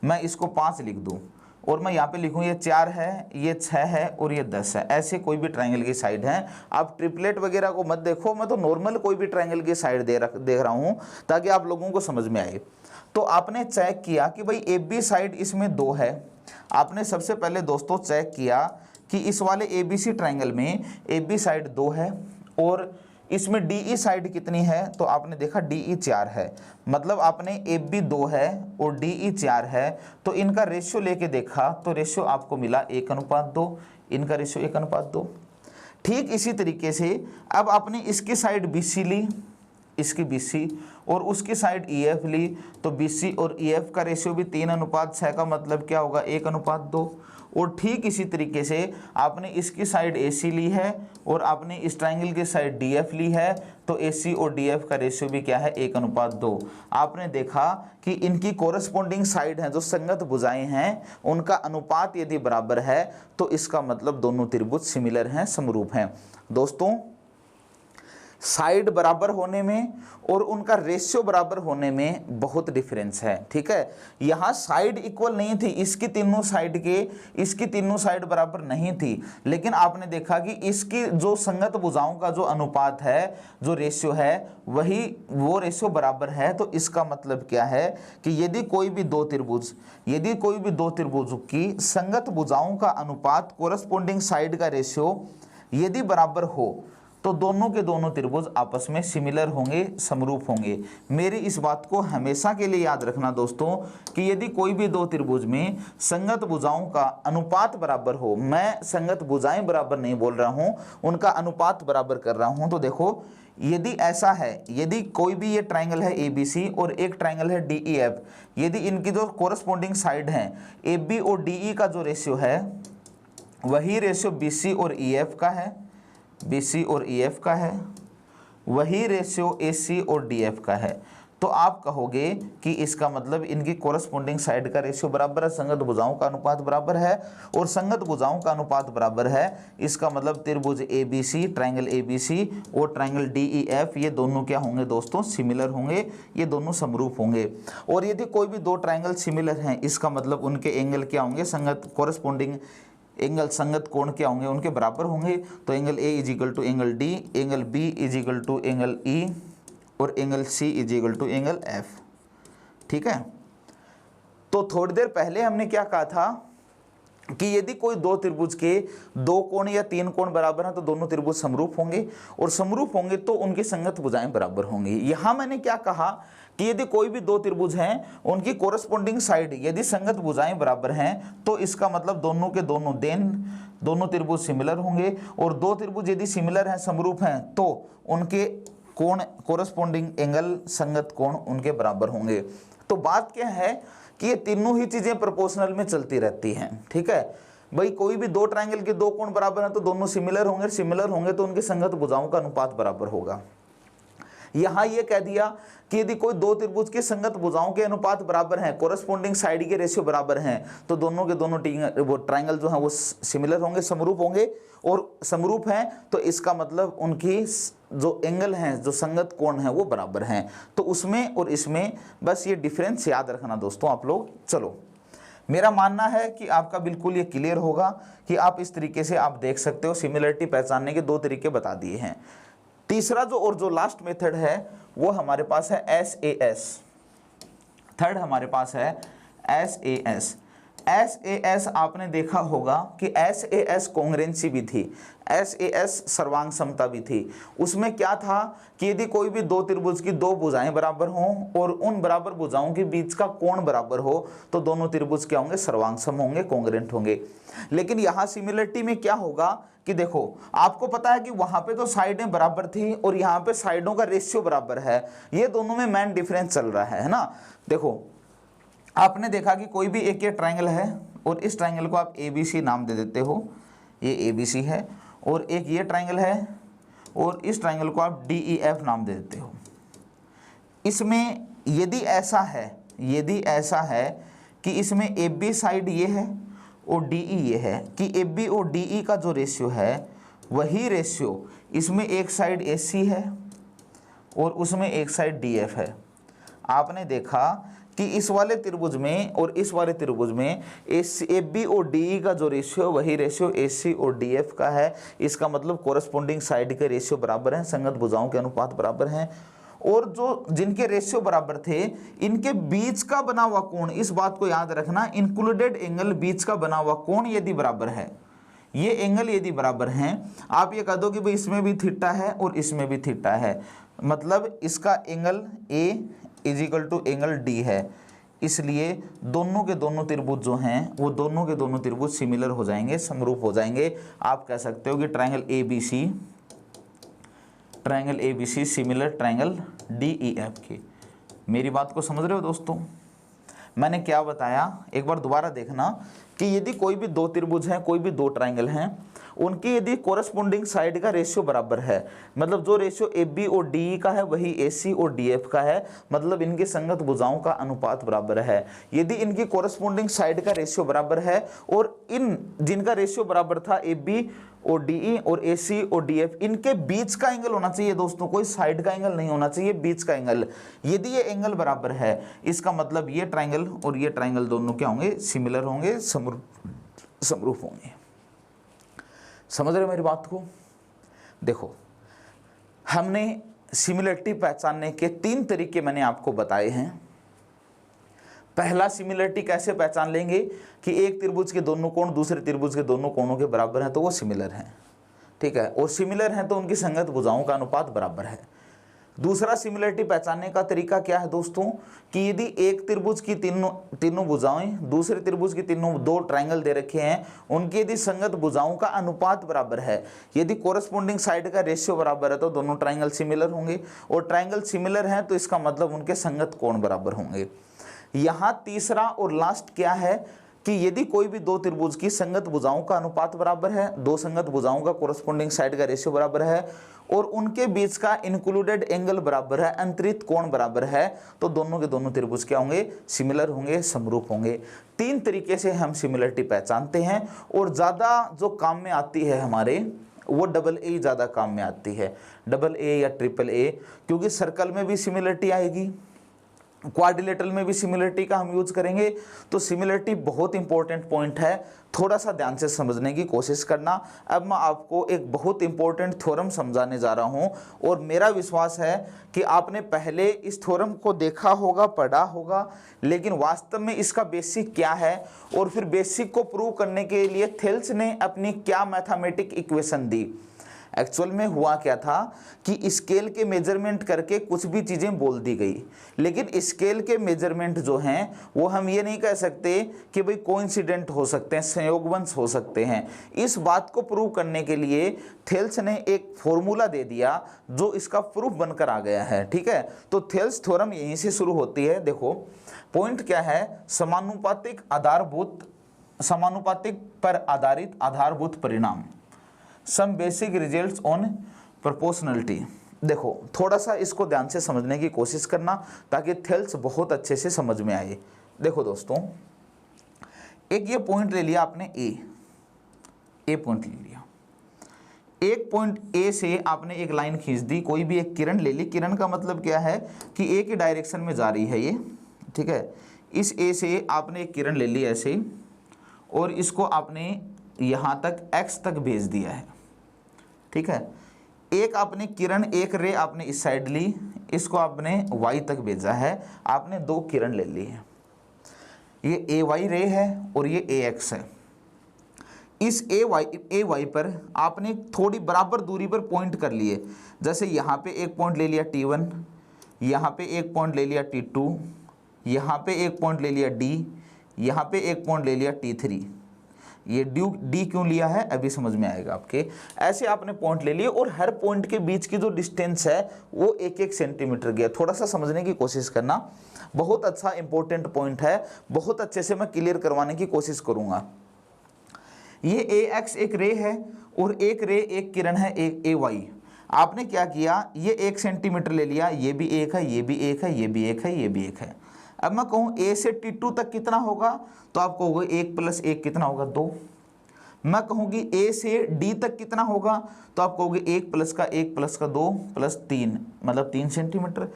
Speaker 1: मैं इसको 5 लिख दूँ और मैं यहाँ पे लिखूँ ये 4 है, ये 6 है और ये 10 है। ऐसे कोई भी ट्रायंगल की साइड है, आप ट्रिपलेट वगैरह को मत देखो, मैं तो नॉर्मल कोई भी ट्रायंगल की साइड देख रहा हूँ ताकि आप लोगों को समझ में आए। तो आपने चेक किया कि भाई ए बी साइड इसमें 2 है। आपने सबसे पहले दोस्तों चेक किया कि इस वाले ए बी सी ट्रायंगल में ए बी साइड 2 है और इसमें डी ई साइड कितनी है, तो आपने देखा डी ई 4 है, मतलब आपने ए बी 2 है और डी ई 4 है, तो इनका रेशियो लेके देखा तो रेशियो आपको मिला 1:2, इनका रेशियो 1:2। ठीक इसी तरीके से अब आपने इसकी साइड बी सी ली, इसकी बी सी, और उसकी साइड ई एफ ली, तो बी सी और ई एफ का रेशियो भी 3:6 का मतलब क्या होगा, 1:2। और ठीक इसी तरीके से आपने इसकी साइड ए सी ली है और आपने इस ट्रायंगल की साइड डी एफ ली है, तो ए सी और डी एफ का रेशियो भी क्या है, 1:2। आपने देखा कि इनकी कोरस्पोंडिंग साइड हैं, जो संगत भुजाएं हैं, उनका अनुपात यदि बराबर है तो इसका मतलब दोनों त्रिभुज सिमिलर हैं, समरूप हैं। दोस्तों साइड बराबर होने में और उनका रेशियो बराबर होने में बहुत डिफरेंस है, ठीक है। यहाँ साइड इक्वल नहीं थी, इसकी तीनों साइड बराबर नहीं थी, लेकिन आपने देखा कि इसकी जो संगत भुजाओं का जो अनुपात है, जो रेशियो है, वो रेशियो बराबर है। तो इसका मतलब क्या है कि यदि कोई भी दो त्रिभुज की संगत भुजाओं का अनुपात, कोरस्पोंडिंग साइड का रेशियो यदि बराबर हो तो दोनों के दोनों त्रिभुज आपस में सिमिलर होंगे, समरूप होंगे। मेरी इस बात को हमेशा के लिए याद रखना दोस्तों कि यदि कोई भी दो त्रिभुज में संगत भुजाओं का अनुपात बराबर हो, मैं संगत भुजाएं बराबर नहीं बोल रहा हूं, उनका अनुपात बराबर कर रहा हूं, तो देखो यदि ऐसा है, यदि कोई भी ये ट्रायंगल है ए बी सी और एक ट्रायंगल है डी ई एफ, यदि इनकी जो कोरस्पोंडिंग साइड है ए बी और डी ई का जो रेशियो है वही रेशियो बी सी और ई एफ का है, BC और EF का है, वही रेशियो AC और DF का है, तो आप कहोगे कि इसका मतलब इनकी कोरस्पोंडिंग साइड का रेशियो बराबर है, संगत भुजाओं का अनुपात बराबर है, और संगत भुजाओं का अनुपात बराबर है, इसका मतलब त्रिभुज ABC, ट्रायंगल ABC और ट्रायंगल DEF ये दोनों क्या होंगे दोस्तों, सिमिलर होंगे, ये दोनों समरूप होंगे। और यदि कोई भी दो ट्रायंगल सिमिलर हैं, इसका मतलब उनके एंगल क्या होंगे, संगत कोरस्पोंडिंग एंगल, संगत कोण क्या होंगे, उनके बराबर होंगे। तो angle A is equal to angle D, angle B is equal to angle E और angle C is equal to angle F, ठीक है। तो थोड़ी देर पहले हमने क्या कहा था कि यदि कोई दो त्रिभुज के दो कोण या तीन कोण बराबर हैं तो दोनों त्रिभुज समरूप होंगे, और समरूप होंगे तो उनकी संगत भुजाएं बराबर होंगी। यहां मैंने क्या कहा कि यदि कोई भी दो त्रिभुज हैं, उनकी कोरस्पोंडिंग साइड यदि संगत भुजाएं बराबर हैं तो इसका मतलब दोनों के दोनों त्रिभुज सिमिलर होंगे, और दो त्रिभुज यदि सिमिलर हैं, समरूप हैं, तो उनके कोण, कोरस्पोंडिंग एंगल, संगत कोण उनके बराबर होंगे। तो बात क्या है कि ये तीनों ही चीजें प्रोपोर्शनल में चलती रहती हैं, ठीक है भाई। कोई भी दो ट्रायंगल के दो कोण बराबर हैं तो दोनों सिमिलर होंगे तो उनकी संगत भुजाओं का अनुपात बराबर होगा। यहां ये कह दिया कि यदि कोई दो त्रिभुज के संगत भुजाओं के अनुपात बराबर हैं, कोरस्पोंडिंग साइड के रेशियो बराबर हैं, तो दोनों के दोनों वो ट्रायंगल जो हैं वो सिमिलर होंगे, समरूप होंगे, और समरूप हैं तो इसका मतलब उनकी जो एंगल हैं, जो संगत कोण हैं वो बराबर हैं। तो उसमें और इसमें बस ये डिफरेंस याद रखना दोस्तों आप लोग। चलो, मेरा मानना है कि आपका बिल्कुल ये क्लियर होगा कि आप इस तरीके से आप देख सकते हो। सिमिलरिटी पहचानने के दो तरीके बता दिए हैं। तीसरा जो लास्ट मेथड है वो हमारे पास है SAS। थर्ड हमारे पास है SAS। SAS आपने देखा होगा कि SAS कॉन्ग्रुएंसी भी थी, SAS सर्वांग समता भी थी। उसमें क्या था कि यदि कोई भी दो त्रिभुज की दो भुजाएं बराबर हों और उन बराबर भुजाओं के बीच का कोण बराबर हो तो दोनों त्रिभुज क्या होंगे, सर्वांग सम होंगे, कॉन्ग्रुएंट होंगे। लेकिन यहाँ सिमिलरिटी में क्या होगा कि देखो आपको पता है कि वहां पे तो साइडें बराबर थी और यहाँ पे साइडों का रेशियो बराबर है, ये दोनों में मेन डिफरेंस चल रहा है ना। देखो आपने देखा कि कोई भी एक ये ट्रायंगल है और इस ट्रायंगल को आप ABC नाम दे देते हो, ये ABC है, और एक ये ट्रायंगल है और इस ट्रायंगल को आप DEF नाम दे देते हो। इसमें यदि ऐसा है कि इसमें AB साइड ये है और DE ये है कि AB और DE का जो रेशियो है वही रेशियो इसमें एक साइड AC है और उसमें एक साइड DF है। आपने देखा कि इस वाले त्रिभुज में और इस वाले त्रिभुज में AB और DE का जो रेशियो वही रेशियो AC और DF का है। इसका मतलब कोरस्पोंडिंग साइड के रेशियो बराबर हैं, संगत भुजाओं के अनुपात बराबर हैं, और जो जिनके रेशियो बराबर थे इनके बीच का बना हुआ कोण, इस बात को याद रखना, इंक्लूडेड एंगल, बीच का बना हुआ कोण यदि बराबर है, ये एंगल यदि बराबर हैं, आप ये कह दो कि भाई इसमें भी थीटा है और इसमें भी थीटा है, मतलब इसका angle A is equal to angle D है, इसलिए दोनों के दोनों त्रिभुज जो हैं वो दोनों के दोनों त्रिभुज सिमिलर हो जाएंगे, समरूप हो जाएंगे। आप कह सकते हो कि triangle ABC similar triangle DEF के। मेरी बात को समझ रहे हो दोस्तों? मैंने क्या बताया एक बार दोबारा देखना कि यदि कोई भी दो त्रिभुज हैं, कोई भी दो ट्रायंगल हैं, उनकी यदि कोरस्पोंडिंग साइड का रेशियो बराबर है, मतलब जो रेशियो AB और DE का है वही AC और DF का है, मतलब इनकी संगत भुजाओं का अनुपात बराबर है। यदि इनकी कोरस्पोंडिंग साइड का रेशियो बराबर है और इन जिनका रेशियो बराबर था AB और DE और AC और DF, इनके बीच का एंगल होना चाहिए दोस्तों, कोई साइड का एंगल नहीं होना चाहिए, बीच का एंगल। यदि ये एंगल बराबर है इसका मतलब ये ट्रायंगल और ये ट्रायंगल दोनों क्या होंगे, सिमिलर होंगे, समरूप होंगे। समझ रहे हो मेरी बात को? देखो हमने सिमिलरिटी पहचानने के 3 तरीके मैंने आपको बताए हैं। पहला, सिमिलरिटी कैसे पहचान लेंगे कि एक त्रिभुज के दोनों कोण दूसरे त्रिभुज के दोनों कोणों के बराबर हैं तो वो सिमिलर हैं, ठीक है, और सिमिलर हैं तो उनकी संगत भुजाओं का अनुपात बराबर है। दूसरा सिमिलरिटी पहचानने का तरीका क्या है दोस्तों कि यदि एक त्रिभुज की तीनों भुजाएं दूसरे त्रिभुज की दो ट्रायंगल दे रखे हैं, उनकी यदि संगत भुजाओं का अनुपात बराबर है, यदि कोरस्पोंडिंग साइड का रेशियो बराबर है तो दोनों ट्रायंगल सिमिलर होंगे, और ट्रायंगल सिमिलर हैं तो इसका मतलब उनके संगत कोण बराबर होंगे। यहाँ तीसरा और लास्ट क्या है कि यदि कोई भी दो त्रिभुज की संगत भुजाओं का अनुपात बराबर है, दो संगत भुजाओं का कोरस्पोंडिंग साइड का रेशियो बराबर है और उनके बीच का इंक्लूडेड एंगल बराबर है, अंतरित कोण बराबर है, तो दोनों के दोनों त्रिभुज क्या होंगे, सिमिलर होंगे, समरूप होंगे। 3 तरीके से हम सिमिलरिटी पहचानते हैं और ज़्यादा जो काम में आती है हमारे वो AA ज़्यादा काम में आती है, AA या AAA, क्योंकि सर्कल में भी सिमिलरिटी आएगी, क्वाड्रिलेटरल में भी सिमिलरिटी का हम यूज करेंगे। तो सिमिलरिटी बहुत इंपॉर्टेंट पॉइंट है, थोड़ा सा ध्यान से समझने की कोशिश करना। अब मैं आपको एक बहुत इंपॉर्टेंट थ्योरम समझाने जा रहा हूं और मेरा विश्वास है कि आपने पहले इस थ्योरम को देखा होगा, पढ़ा होगा, लेकिन वास्तव में इसका बेसिक क्या है और फिर बेसिक को प्रूव करने के लिए थेल्स ने अपनी क्या मैथमेटिक इक्वेशन दी। एक्चुअल में हुआ क्या था कि स्केल के मेजरमेंट करके कुछ भी चीज़ें बोल दी गई, लेकिन स्केल के मेजरमेंट जो हैं वो हम ये नहीं कह सकते कि भाई कोइंसिडेंट हो सकते हैं, संयोगवंश हो सकते हैं। इस बात को प्रूव करने के लिए थेल्स ने एक फॉर्मूला दे दिया जो इसका प्रूफ बनकर आ गया है, ठीक है। तो थेल्स थ्योरम यहीं से शुरू होती है। देखो पॉइंट क्या है, समानुपातिक पर आधारित आधारभूत परिणाम, some basic results on proportionality. देखो थोड़ा सा इसको ध्यान से समझने की कोशिश करना ताकि थेल्स बहुत अच्छे से समझ में आए। देखो दोस्तों, एक ये पॉइंट ले लिया आपने ए पॉइंट ले लिया, एक पॉइंट ए से आपने एक लाइन खींच दी, कोई भी एक किरण ले ली। किरण का मतलब क्या है कि ए की डायरेक्शन में जा रही है ये, ठीक है। इस ए से आपने एक किरण ले ली ऐसे और इसको आपने यहाँ तक x तक भेज दिया है, ठीक है। एक आपने किरण, एक रे आपने इस साइड ली, इसको आपने y तक भेजा है, आपने 2 किरण ले ली है। ये ए वाई रे है और ये ए एक्स है। इस ए वाई पर आपने थोड़ी बराबर दूरी पर पॉइंट कर लिए, जैसे यहाँ पे एक पॉइंट ले लिया T1, यहाँ पे एक पॉइंट ले लिया T2, यहाँ पे एक पॉइंट ले लिया D, यहाँ पे एक पॉइंट ले लिया T3। ये डी क्यों लिया है अभी समझ में आएगा आपके। ऐसे आपने पॉइंट ले लिए और हर पॉइंट के बीच की जो डिस्टेंस है वो 1-1 सेंटीमीटर गया। थोड़ा सा समझने की कोशिश करना, बहुत अच्छा इंपॉर्टेंट पॉइंट है, बहुत अच्छे से मैं क्लियर करवाने की कोशिश करूंगा। ये ए एक्स एक रे है और एक रे एक किरण है ए वाई। आपने क्या किया, ये 1 सेंटीमीटर ले लिया, ये भी एक है, ये भी एक है, ये भी एक है, ये भी एक है। अब मैं कहूँ ए से T2 तक कितना होगा, तो आप कहोगे 1 + 1 कितना होगा 2। मैं कहूँगी ए से D तक कितना होगा, तो आप कहोगे 1 + 1 + 2 + 3 मतलब 3 सेंटीमीटर।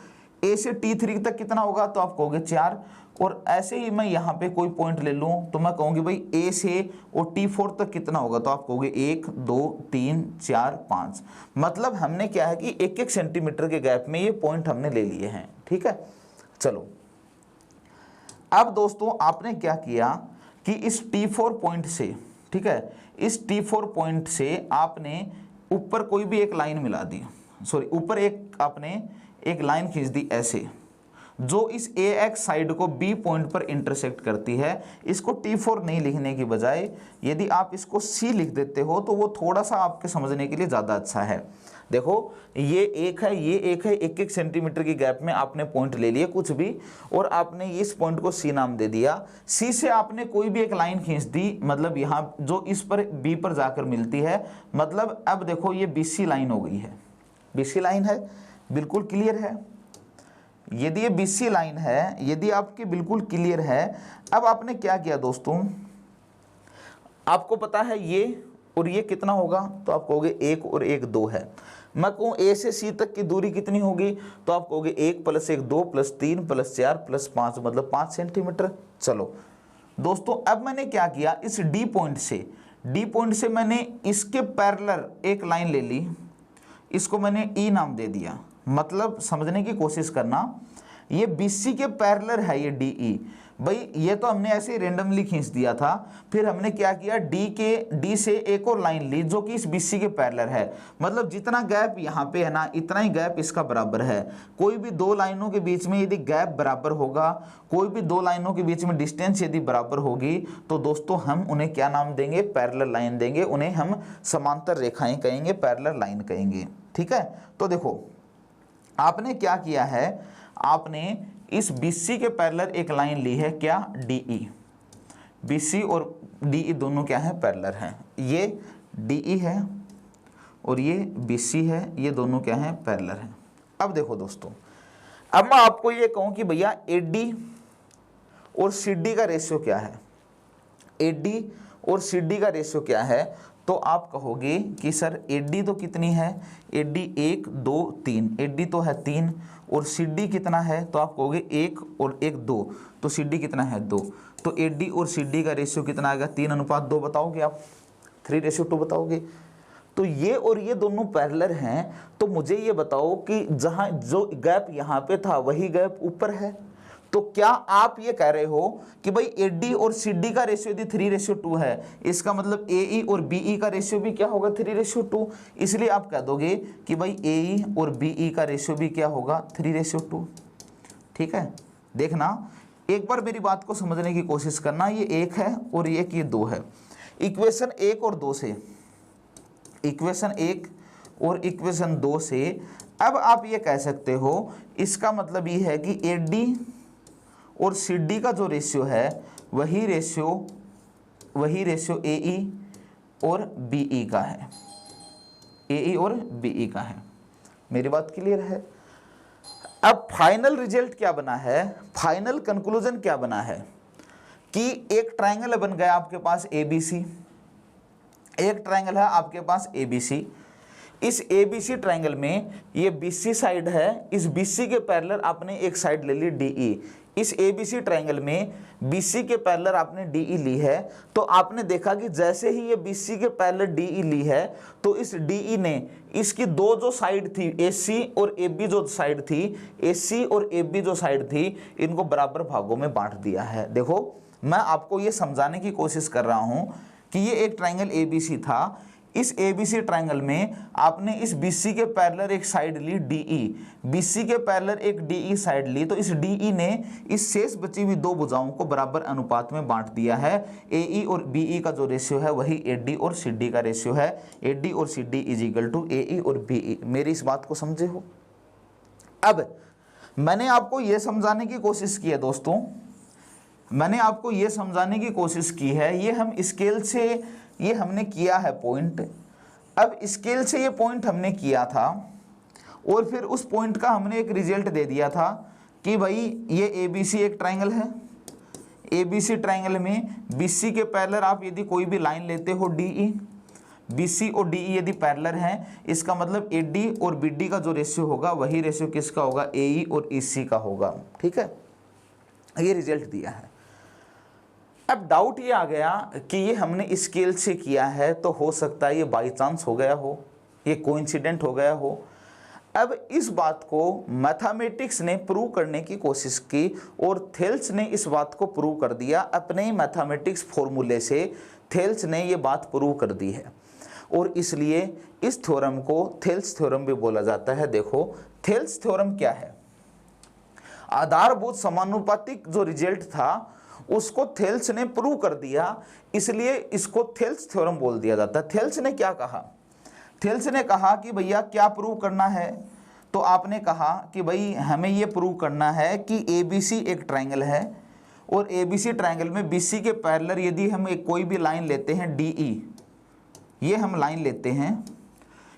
Speaker 1: ए से T3 तक कितना होगा, तो आप कहोगे 4। और ऐसे ही मैं यहाँ पे कोई पॉइंट ले लूँ तो मैं कहूँगी भाई ए से और T4 तक कितना होगा, तो आप कहोगे 1 2 3 4 5। मतलब हमने क्या है कि 1-1 सेंटीमीटर के गैप में ये पॉइंट हमने ले लिए हैं। ठीक है, चलो अब दोस्तों आपने क्या किया कि इस T4 पॉइंट से, ठीक है, इस T4 पॉइंट से आपने ऊपर कोई भी एक लाइन मिला दी, सॉरी ऊपर एक आपने एक लाइन खींच दी ऐसे, जो इस AX साइड को B पॉइंट पर इंटरसेक्ट करती है। इसको T4 नहीं लिखने की बजाय यदि आप इसको C लिख देते हो तो वो थोड़ा सा आपके समझने के लिए ज़्यादा अच्छा है। देखो ये एक है, ये एक है, 1-1 सेंटीमीटर की गैप में आपने पॉइंट ले लिए कुछ भी, और आपने इस पॉइंट को C नाम दे दिया। C से आपने कोई भी एक लाइन खींच दी, मतलब यहाँ जो इस पर B पर जाकर मिलती है, मतलब अब देखो ये BC लाइन हो गई है। BC लाइन है, बिल्कुल क्लियर है। यदि ये BC लाइन है, यदि आपके बिल्कुल क्लियर है, अब आपने क्या किया दोस्तों, आपको पता है ये और ये कितना होगा, तो आप कहोगे 1 और 1 2 है। मैं कहूँ A से C तक की दूरी कितनी होगी, तो आप कहोगे 1 + 1 2 + 3 + 4 + 5 मतलब 5 सेंटीमीटर। चलो दोस्तों अब मैंने क्या किया, इस D पॉइंट से मैंने इसके पैरेलल एक लाइन ले ली, इसको मैंने E नाम दे दिया। मतलब समझने की कोशिश करना, ये BC के पैरेलल है ये DE। भाई ये तो हमने ऐसे ही रेंडमली खींच दिया था, फिर हमने क्या किया D से एक और लाइन ली जो कि इस BC के पैरेलल है। मतलब जितना गैप यहाँ पे है ना, इतना ही गैप इसका बराबर है। कोई भी दो लाइनों के बीच में यदि गैप बराबर होगा, कोई भी दो लाइनों के बीच में डिस्टेंस यदि बराबर होगी, तो दोस्तों हम उन्हें क्या नाम देंगे, पैरेलल लाइन देंगे। उन्हें हम समांतर रेखाएं कहेंगे, पैरेलल लाइन कहेंगे। ठीक है, तो देखो आपने क्या किया है, आपने इस BC के पैरेलल एक लाइन ली है, क्या, DE। BC और DE दोनों क्या है, पैरेलल हैं। ये DE है और ये BC है, ये दोनों क्या हैं, पैरेलल हैं। अब देखो दोस्तों, अब मैं आपको ये कहूँ कि भैया AD और CD का रेशियो क्या है, AD और CD का रेशियो क्या है, तो आप कहोगे कि सर AD तो कितनी है, AD 1 2 3, AD तो है 3, और CD कितना है, तो आप कहोगे 1 और 1 2, तो CD कितना है 2। तो AD और CD का रेशियो कितना आएगा, 3:2 बताओगे आप, 3:2 बताओगे। तो ये और ये दोनों पैरेलल हैं, तो मुझे ये बताओ कि जहाँ जो गैप यहाँ पे था वही गैप ऊपर है। तो क्या आप ये कह रहे हो कि भाई AD और CD का रेशियो यदि 3:2 है, इसका मतलब AE और BE का रेशियो भी क्या होगा, 3:2। इसलिए आप कह दोगे कि भाई AE और BE का रेशियो भी क्या होगा, 3:2। ठीक है, देखना एक बार मेरी बात को समझने की कोशिश करना, ये 1 है और ये 2 है। इक्वेशन 1 और 2 से, इक्वेशन 1 और इक्वेशन 2 से अब आप ये कह सकते हो, इसका मतलब ये है कि AD और CD का जो रेशियो है वही रेशियो AE और BE का है, AE और BE का है। मेरी बात क्लियर है। अब फाइनल रिजल्ट क्या बना है, फाइनल कंक्लूजन क्या बना है कि एक ट्रायंगल बन गया आपके पास ABC, एक ट्रायंगल है आपके पास ABC। इस ABC ट्रायंगल में ये BC साइड है, इस BC के पैरेलल आपने एक साइड ले ली DE। इस ABC ट्रायंगल में BC के पैरेलल आपने DE ली है, तो आपने देखा कि जैसे ही ये BC के पैरेलल DE ली है, तो इस DE ने इसकी दो जो साइड थी AC और AB जो साइड थी, AC और AB जो साइड थी, इनको बराबर भागों में बांट दिया है। देखो मैं आपको ये समझाने की कोशिश कर रहा हूँ कि ये एक ट्रायंगल ABC था। इस ABC ट्रायंगल में आपने इस BC के पैरेलल एक साइड ली DE, BC के पैरेलल एक DE साइड ली, तो इस DE ने इस शेष बची हुई दो भुजाओं को बराबर अनुपात में बांट दिया है। AE और BE का जो रेशियो है वही AD और CD का रेशियो है। AD और CD is equal to AE और BE। मेरी इस बात को समझे हो? अब मैंने आपको यह समझाने की कोशिश की है दोस्तों, मैंने आपको यह समझाने की कोशिश की है, ये हम स्केल से ये हमने किया है पॉइंट। अब स्केल से ये पॉइंट हमने किया था और फिर उस पॉइंट का हमने एक रिजल्ट दे दिया था कि भाई ये ABC एक ट्रायंगल है। ABC ट्रायंगल में BC के पैरेलल आप यदि कोई भी लाइन लेते हो DE, BC और DE यदि पैरेलल हैं, इसका मतलब AD और BD का जो रेशियो होगा वही रेशियो किसका होगा? AE और EC का होगा। ठीक है, ये रिजल्ट दिया है। अब डाउट ये आ गया कि ये हमने स्केल से किया है तो हो सकता है ये बाई चांस हो गया हो, ये कोइंसिडेंट हो गया हो। अब इस बात को मैथमेटिक्स ने प्रूव करने की कोशिश की और थेल्स ने इस बात को प्रूव कर दिया अपने ही मैथमेटिक्स फॉर्मूले से। थेल्स ने ये बात प्रूव कर दी है और इसलिए इस थ्योरम को थेल्स थ्योरम भी बोला जाता है। देखो थेल्स थ्योरम क्या है? आधारभूत समानुपातिक जो रिजल्ट था उसको थेल्स ने प्रूव कर दिया, इसलिए इसको थेल्स थ्योरम बोल दिया जाता है। थेल्स ने क्या कहा? थेल्स ने कहा कि भैया क्या प्रूव करना है? तो आपने कहा कि भाई हमें ये प्रूव करना है कि ABC एक ट्रायंगल है और ABC ट्रायंगल में BC के पैरेलल यदि हम एक कोई भी लाइन लेते हैं DE, ये हम लाइन लेते हैं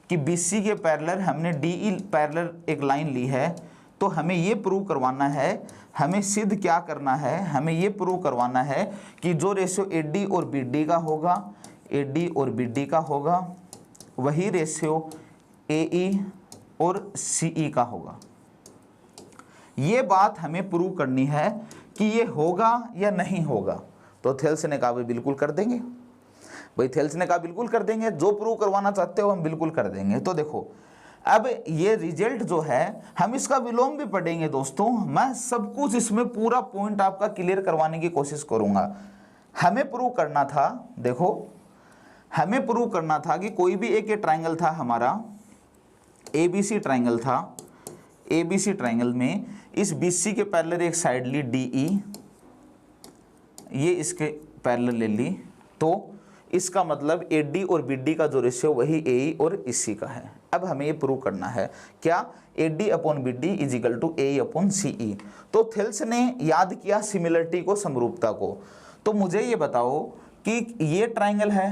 Speaker 1: कि BC के पैरेलल हमने DE पैरेलल एक लाइन ली है, तो हमें ये प्रूव करवाना है, हमें सिद्ध क्या करना है? हमें ये प्रूव करवाना है कि जो रेशियो AD और BD का होगा, AD और BD का होगा, वही रेशियो AE और CE का होगा। ये बात हमें प्रूव करनी है कि ये होगा या नहीं होगा। तो थेल्स ने कहा भाई बिल्कुल कर देंगे। भाई थेल्स ने कहा बिल्कुल कर देंगे, जो प्रूव करवाना चाहते हो हम बिल्कुल कर देंगे। तो देखो अब ये रिजल्ट जो है हम इसका विलोम भी पढ़ेंगे दोस्तों। मैं सब कुछ इसमें पूरा पॉइंट आपका क्लियर करवाने की कोशिश करूंगा। हमें प्रूव करना था, देखो हमें प्रूव करना था कि कोई भी एक ये ट्रायंगल था हमारा, ABC ट्रायंगल था। ABC ट्रायंगल में इस BC के पैरेलल एक साइड ली DE, ये इसके पैरेलल ले ली, तो इसका मतलब AD और BD का जो रेशियो वही AE और EC का है। अब हमें ये प्रूव करना है क्या? AD upon BD is equal to AE upon CE। तो थेल्स ने याद किया सिमिलरिटी को, समरूपता को। तो मुझे ये बताओ कि ये ट्रायंगल है,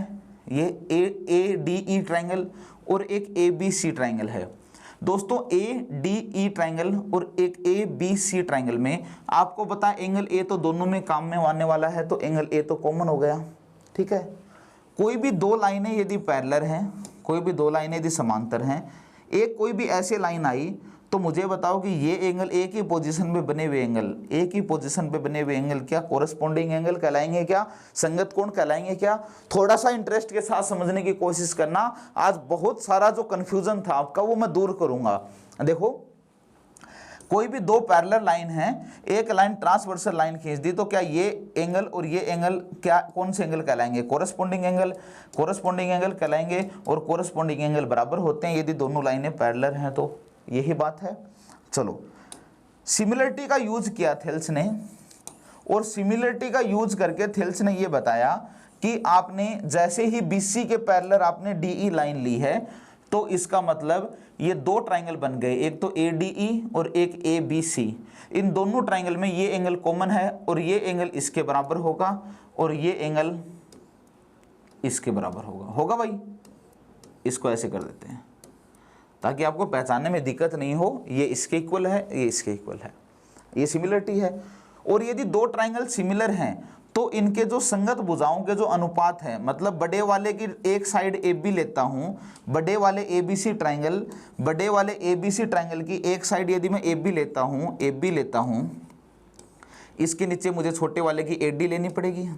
Speaker 1: ये ADE ट्रायंगल और एक ABC ट्रायंगल है। दोस्तों ADE ट्रायंगल और एक ABC ट्रायंगल में आपको पता है एंगल A तो दोनों में काम में आने वाला है, तो एंगल A तो कॉमन हो गया। ठीक है, कोई भी दो लाइनें यदि पैरेलल हैं, कोई भी दो लाइनें यदि समांतर हैं, एक कोई भी ऐसे लाइन आई, तो मुझे बताओ कि ये एंगल एक ही पोजीशन में बने हुए एंगल, एक ही पोजीशन पे बने हुए एंगल क्या कोरस्पॉन्डिंग एंगल कहलाएंगे? क्या संगत कोण कहलाएंगे? क्या? थोड़ा सा इंटरेस्ट के साथ समझने की कोशिश करना। आज बहुत सारा जो कंफ्यूजन था आपका वो मैं दूर करूंगा। देखो कोई भी दो पैरेलल लाइन है, एक लाइन ट्रांसवर्सल लाइन खींच दी, तो क्या ये एंगल और ये एंगल क्या कौन से एंगल कहलाएंगे? कोरस्पॉन्डिंग एंगल, कोरस्पॉन्डिंग एंगल कहलाएंगे। और कोरस्पॉन्डिंग एंगल बराबर होते हैं यदि दोनों लाइनें पैरेलल हैं, तो यही बात है। चलो सिमिलरिटी का यूज किया थेल्स ने, और सिमिलरिटी का यूज करके थेल्स ने ये बताया कि आपने जैसे ही BC के पैरेलल आपने DE लाइन ली है, तो इसका मतलब ये दो ट्रायंगल बन गए, एक तो ADE और एक ABC। इन दोनों ट्रायंगल में ये एंगल कॉमन है और ये एंगल इसके बराबर होगा और ये एंगल इसके बराबर होगा भाई। इसको ऐसे कर देते हैं ताकि आपको पहचानने में दिक्कत नहीं हो। ये इसके इक्वल है, ये इसके इक्वल है, ये सिमिलरिटी है। और यदि दो ट्रायंगल सिमिलर हैं तो इनके जो संगत भुजाओं के जो अनुपात है, मतलब बड़े वाले की एक साइड AB लेता हूं, बड़े वाले ABC ट्रायंगल, बड़े वाले ABC ट्रायंगल की एक साइड यदि मैं AB लेता हूं, इसके नीचे मुझे छोटे वाले की AD लेनी पड़ेगी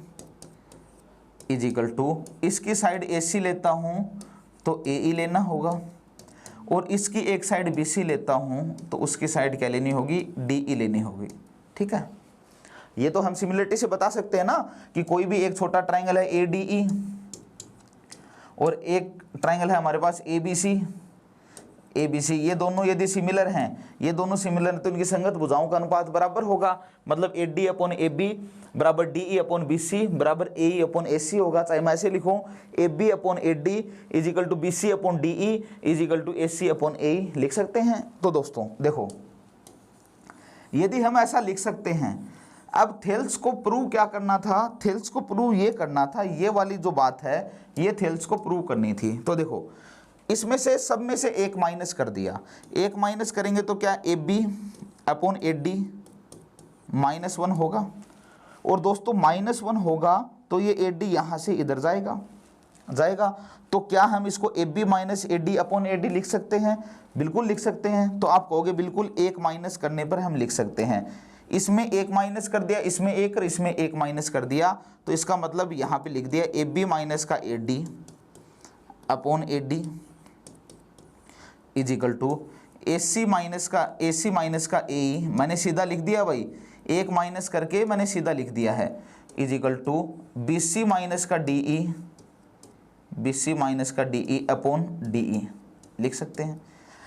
Speaker 1: इज इक्वल टू, इसकी साइड AC लेता हूं तो AE लेना होगा, और इसकी एक साइड BC लेता हूं तो उसकी साइड क्या लेनी होगी? DE लेनी होगी। ठीक है, ये तो हम सिमिलरिटी से बता सकते हैं ना कि कोई भी एक छोटा ट्राइंगल है ADE और एक ट्राइंगल है हमारे पास ABC, ये दोनों यदि सिमिलर हैं, ये दोनों सिमिलर हैं तो इनकी संगत भुजाओं का अनुपात बराबर होगा। मतलब AD अपॉन AB बराबर DE अपॉन BC बराबर AE अपॉन AC होगा। चाहे मैं ऐसे लिखूं AB upon AD is equal to BC upon DE is equal to AC upon AE लिख सकते हैं। तो दोस्तों देखो, यदि हम ऐसा लिख सकते हैं, अब थेल्स को प्रूव क्या करना था, थेल्स को प्रूव ये करना था, ये वाली जो बात है ये थेल्स को प्रूव करनी थी। तो देखो, इसमें से सब में से एक माइनस कर दिया, एक माइनस करेंगे तो क्या AB अपॉन AD -1 होगा। और दोस्तों -1 होगा तो ये AD यहाँ से इधर जाएगा। तो क्या हम इसको AB minus AD upon AD लिख सकते हैं? बिल्कुल लिख सकते हैं। तो आप कहोगे बिल्कुल, एक माइनस करने पर हम लिख सकते हैं। इसमें एक माइनस कर दिया, इसमें एक और इसमें एक माइनस कर दिया, तो इसका मतलब यहाँ पे लिख दिया AB माइनस का AD upon AD is equal to AC minus का AE। मैंने सीधा लिख दिया भाई, एक माइनस करके मैंने सीधा लिख दिया है, is equal to BC minus का DE अपॉन DE लिख सकते हैं।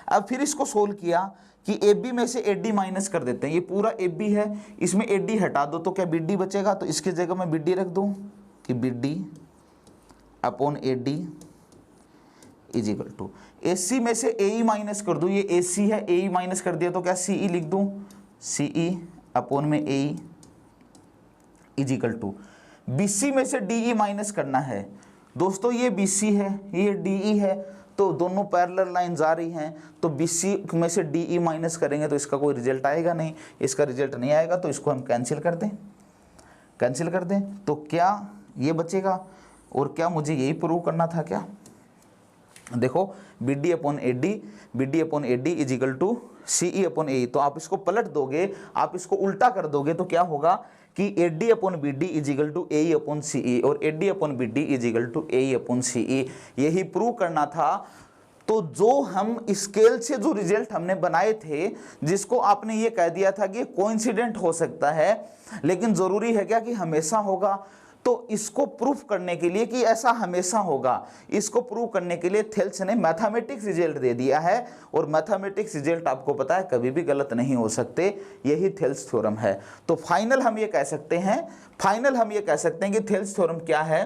Speaker 1: अब फिर इसको सोल्व किया कि AB में से AD माइनस कर देते हैं। ये पूरा AB है, इसमें AD हटा दो तो क्या BD बचेगा, तो इसकी जगह मैं BD रख दूं कि BD upon AD is equal to AC में से AE माइनस कर दूं, ये AC है, AE माइनस कर दिया तो क्या CE लिख दूं, CE अपॉन में AE is equal to BC में से DE माइनस करना है। दोस्तों ये BC है, ये DE है, तो दोनों पैरेलल लाइन जा रही हैं, तो BC में से DE माइनस करेंगे तो इसका कोई रिजल्ट आएगा नहीं, इसका रिजल्ट नहीं आएगा तो इसको हम कैंसिल कर दें। तो क्या ये बचेगा, और क्या मुझे यही प्रूव करना था क्या? देखो BD upon AD is equal to CE upon AE। तो आप इसको पलट दोगे, आप इसको उल्टा कर दोगे तो क्या होगा कि AD upon BD is equal to AE upon CE और AD upon BD is equal to AE upon CE। यही प्रूव करना था। तो जो हम स्केल से जो रिजल्ट हमने बनाए थे, जिसको आपने ये कह दिया था कि कोइंसिडेंट हो सकता है, लेकिन जरूरी है क्या कि हमेशा होगा, तो इसको प्रूफ करने के लिए कि ऐसा हमेशा होगा, इसको प्रूव करने के लिए थेल्स ने मैथमेटिक्स रिजल्ट दे दिया है। और मैथमेटिक्स रिजल्ट आपको पता है कभी भी गलत नहीं हो सकते, यही थेल्स थ्योरम है। तो फाइनल हम ये कह सकते हैं कि थेल्स थ्योरम क्या है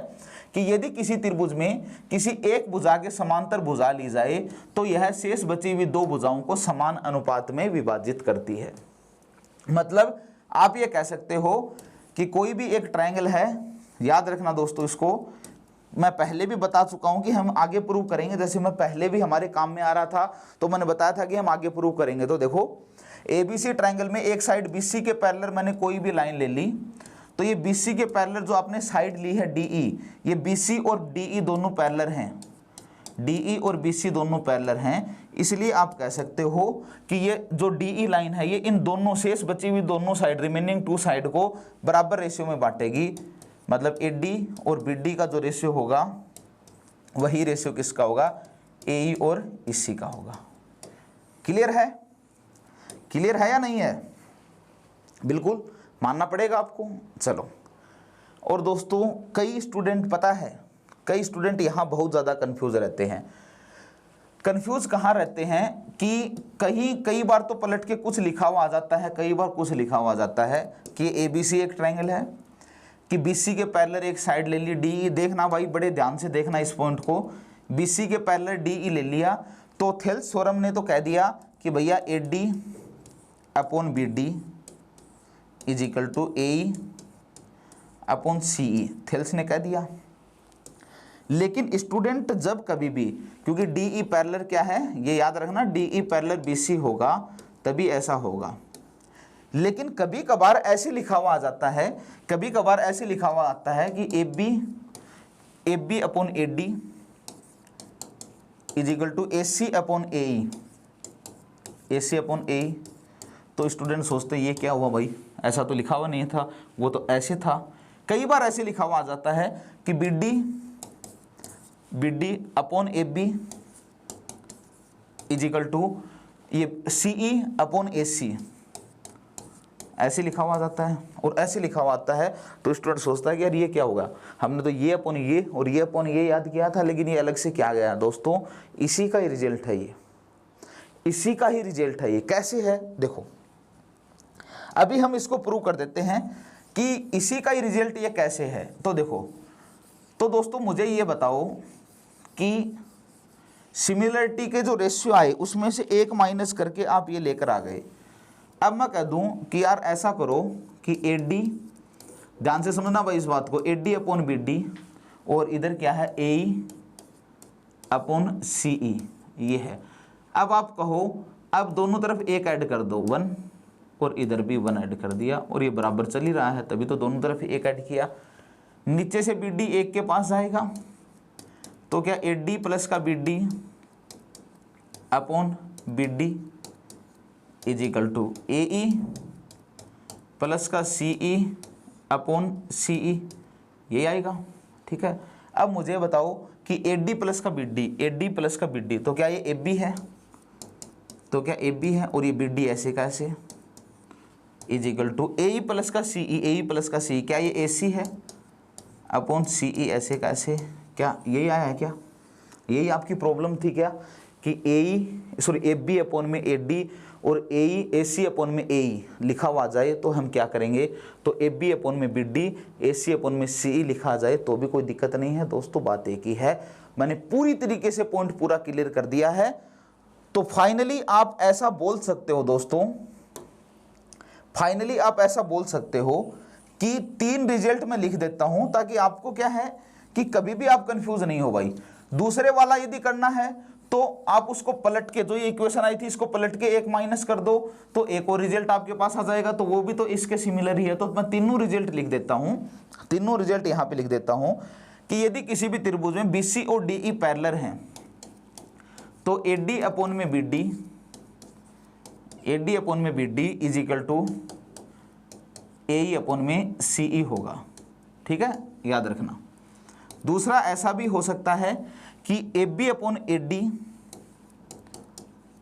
Speaker 1: कि यदि किसी त्रिभुज में किसी एक भुजा के समांतर भुजा ली जाए तो यह शेष बची हुई दो भुजाओं को समान अनुपात में विभाजित करती है। मतलब आप ये कह सकते हो कि कोई भी एक ट्रायंगल है, याद रखना दोस्तों, इसको मैं पहले भी बता चुका हूं कि हम आगे प्रूव करेंगे। जैसे मैं पहले भी हमारे काम में आ रहा था तो मैंने बताया था कि हम आगे प्रूव करेंगे। तो देखो ABC ट्रायंगल में एक साइड BC के पैरेलल मैंने कोई भी लाइन ले ली, तो ये BC के पैरेलल जो आपने साइड ली है DE, ये BC और DE दोनों पैरेलल हैं, DE और BC दोनों पैरेलल हैं। इसलिए आप कह सकते हो कि ये जो DE लाइन है ये इन दोनों शेष बची हुई दोनों साइड, रिमेनिंग टू साइड को बराबर रेशियो में बांटेगी। मतलब AD और BD का जो रेशियो होगा वही रेशियो किसका होगा, AE और EC का होगा। क्लियर है या नहीं है? बिल्कुल मानना पड़ेगा आपको। चलो, और दोस्तों कई स्टूडेंट यहाँ बहुत ज़्यादा कंफ्यूज रहते हैं। कंफ्यूज कहाँ रहते हैं कि कई बार तो पलट के कुछ लिखा हुआ आ जाता है, कई बार कुछ लिखा हुआ आ जाता है कि ABC एक ट्रायंगल है, कि BC के पैरेलल एक साइड ले ली DE। देखना भाई, बड़े ध्यान से देखना इस पॉइंट को, BC के पैरेलल DE ले लिया तो थेल्स थ्योरम ने तो कह दिया कि भैया AD upon BD is equal to AE upon CE, Thales ने कह दिया। लेकिन स्टूडेंट जब कभी भी, क्योंकि DE पैरेलल क्या है ये याद रखना, DE पैरेलल BC होगा तभी ऐसा होगा। लेकिन कभी कभार ऐसे लिखा हुआ आ जाता है, कि AB upon AD is equal to AC upon AE। तो स्टूडेंट सोचते ये क्या हुआ भाई, ऐसा तो लिखा हुआ नहीं था, वो तो ऐसे था। कई बार ऐसे लिखा हुआ आ जाता है कि BD upon AB is equal to ये CE अपॉन AC, ऐसे लिखा हुआ जाता है और ऐसे लिखा हुआ आता है, तो स्टूडेंट सोचता है कि यार ये क्या होगा, हमने तो ये अपन ये और ये अपन ये याद किया था, लेकिन ये अलग से क्या गया। दोस्तों इसी का ही रिजल्ट है ये, इसी का ही रिजल्ट है ये। कैसे है देखो, अभी हम इसको प्रूव कर देते हैं कि इसी का ही रिजल्ट ये कैसे है। तो देखो, तो दोस्तों मुझे ये बताओ कि सिमिलरिटी के जो रेशियो आए उसमें से एक माइनस करके आप ये लेकर आ गए। अब मैं कह दूं कि यार ऐसा करो कि AD, ध्यान से समझना भाई इस बात को, AD अपॉन BD और इधर क्या है AE अपॉन CE ये है। अब आप कहो अब दोनों तरफ एक ऐड कर दो 1 और इधर भी 1 ऐड कर दिया और ये बराबर चल ही रहा है, तभी तो दोनों तरफ एक ऐड किया। नीचे से BD एक के पास जाएगा तो क्या AD प्लस का BD upon BD is equal to AE plus का CE अपॉन CE, ये आएगा। ठीक है, अब मुझे बताओ कि AD प्लस का BD, AD प्लस का BD, तो क्या ये AB है, तो क्या AB है और ये BD ऐसे का ऐसे is equal to AE plus का CE, AE प्लस का CE, क्या ये AC है अपॉन CE ऐसे का ऐसे, क्या यही आया है क्या? यही आपकी प्रॉब्लम थी क्या कि AB अपॉन में AD और AC अपॉन में AE लिखा हुआ जाए तो हम क्या करेंगे, तो AB अपॉन में BD, AC अपॉन में CE लिखा जाए तो भी कोई दिक्कत नहीं है। दोस्तों बात एक ही है, मैंने पूरी तरीके से पॉइंट पूरा क्लियर कर दिया है। तो फाइनली आप ऐसा बोल सकते हो दोस्तों, फाइनली आप ऐसा बोल सकते हो कि 3 रिजल्ट मैं लिख देता हूं ताकि आपको क्या है कि कभी भी आप कंफ्यूज नहीं हो भाई। दूसरे वाला यदि करना है तो आप उसको पलट के, जो ये इक्वेशन आई थी इसको पलट के एक माइनस कर दो तो एक और रिजल्ट आपके पास आ जाएगा, तो वो भी तो इसके सिमिलर ही है। तो मैं तीनों रिजल्ट लिख देता हूं, तीनों रिजल्ट यहां पे लिख देता हूं कि यदि किसी भी त्रिभुज में BC और DE पैरेलल हैं तो AD अपॉन में BD, AD अपॉन में BD is equal to AE upon में CE होगा। ठीक है, याद रखना। दूसरा ऐसा भी हो सकता है कि AB upon AD,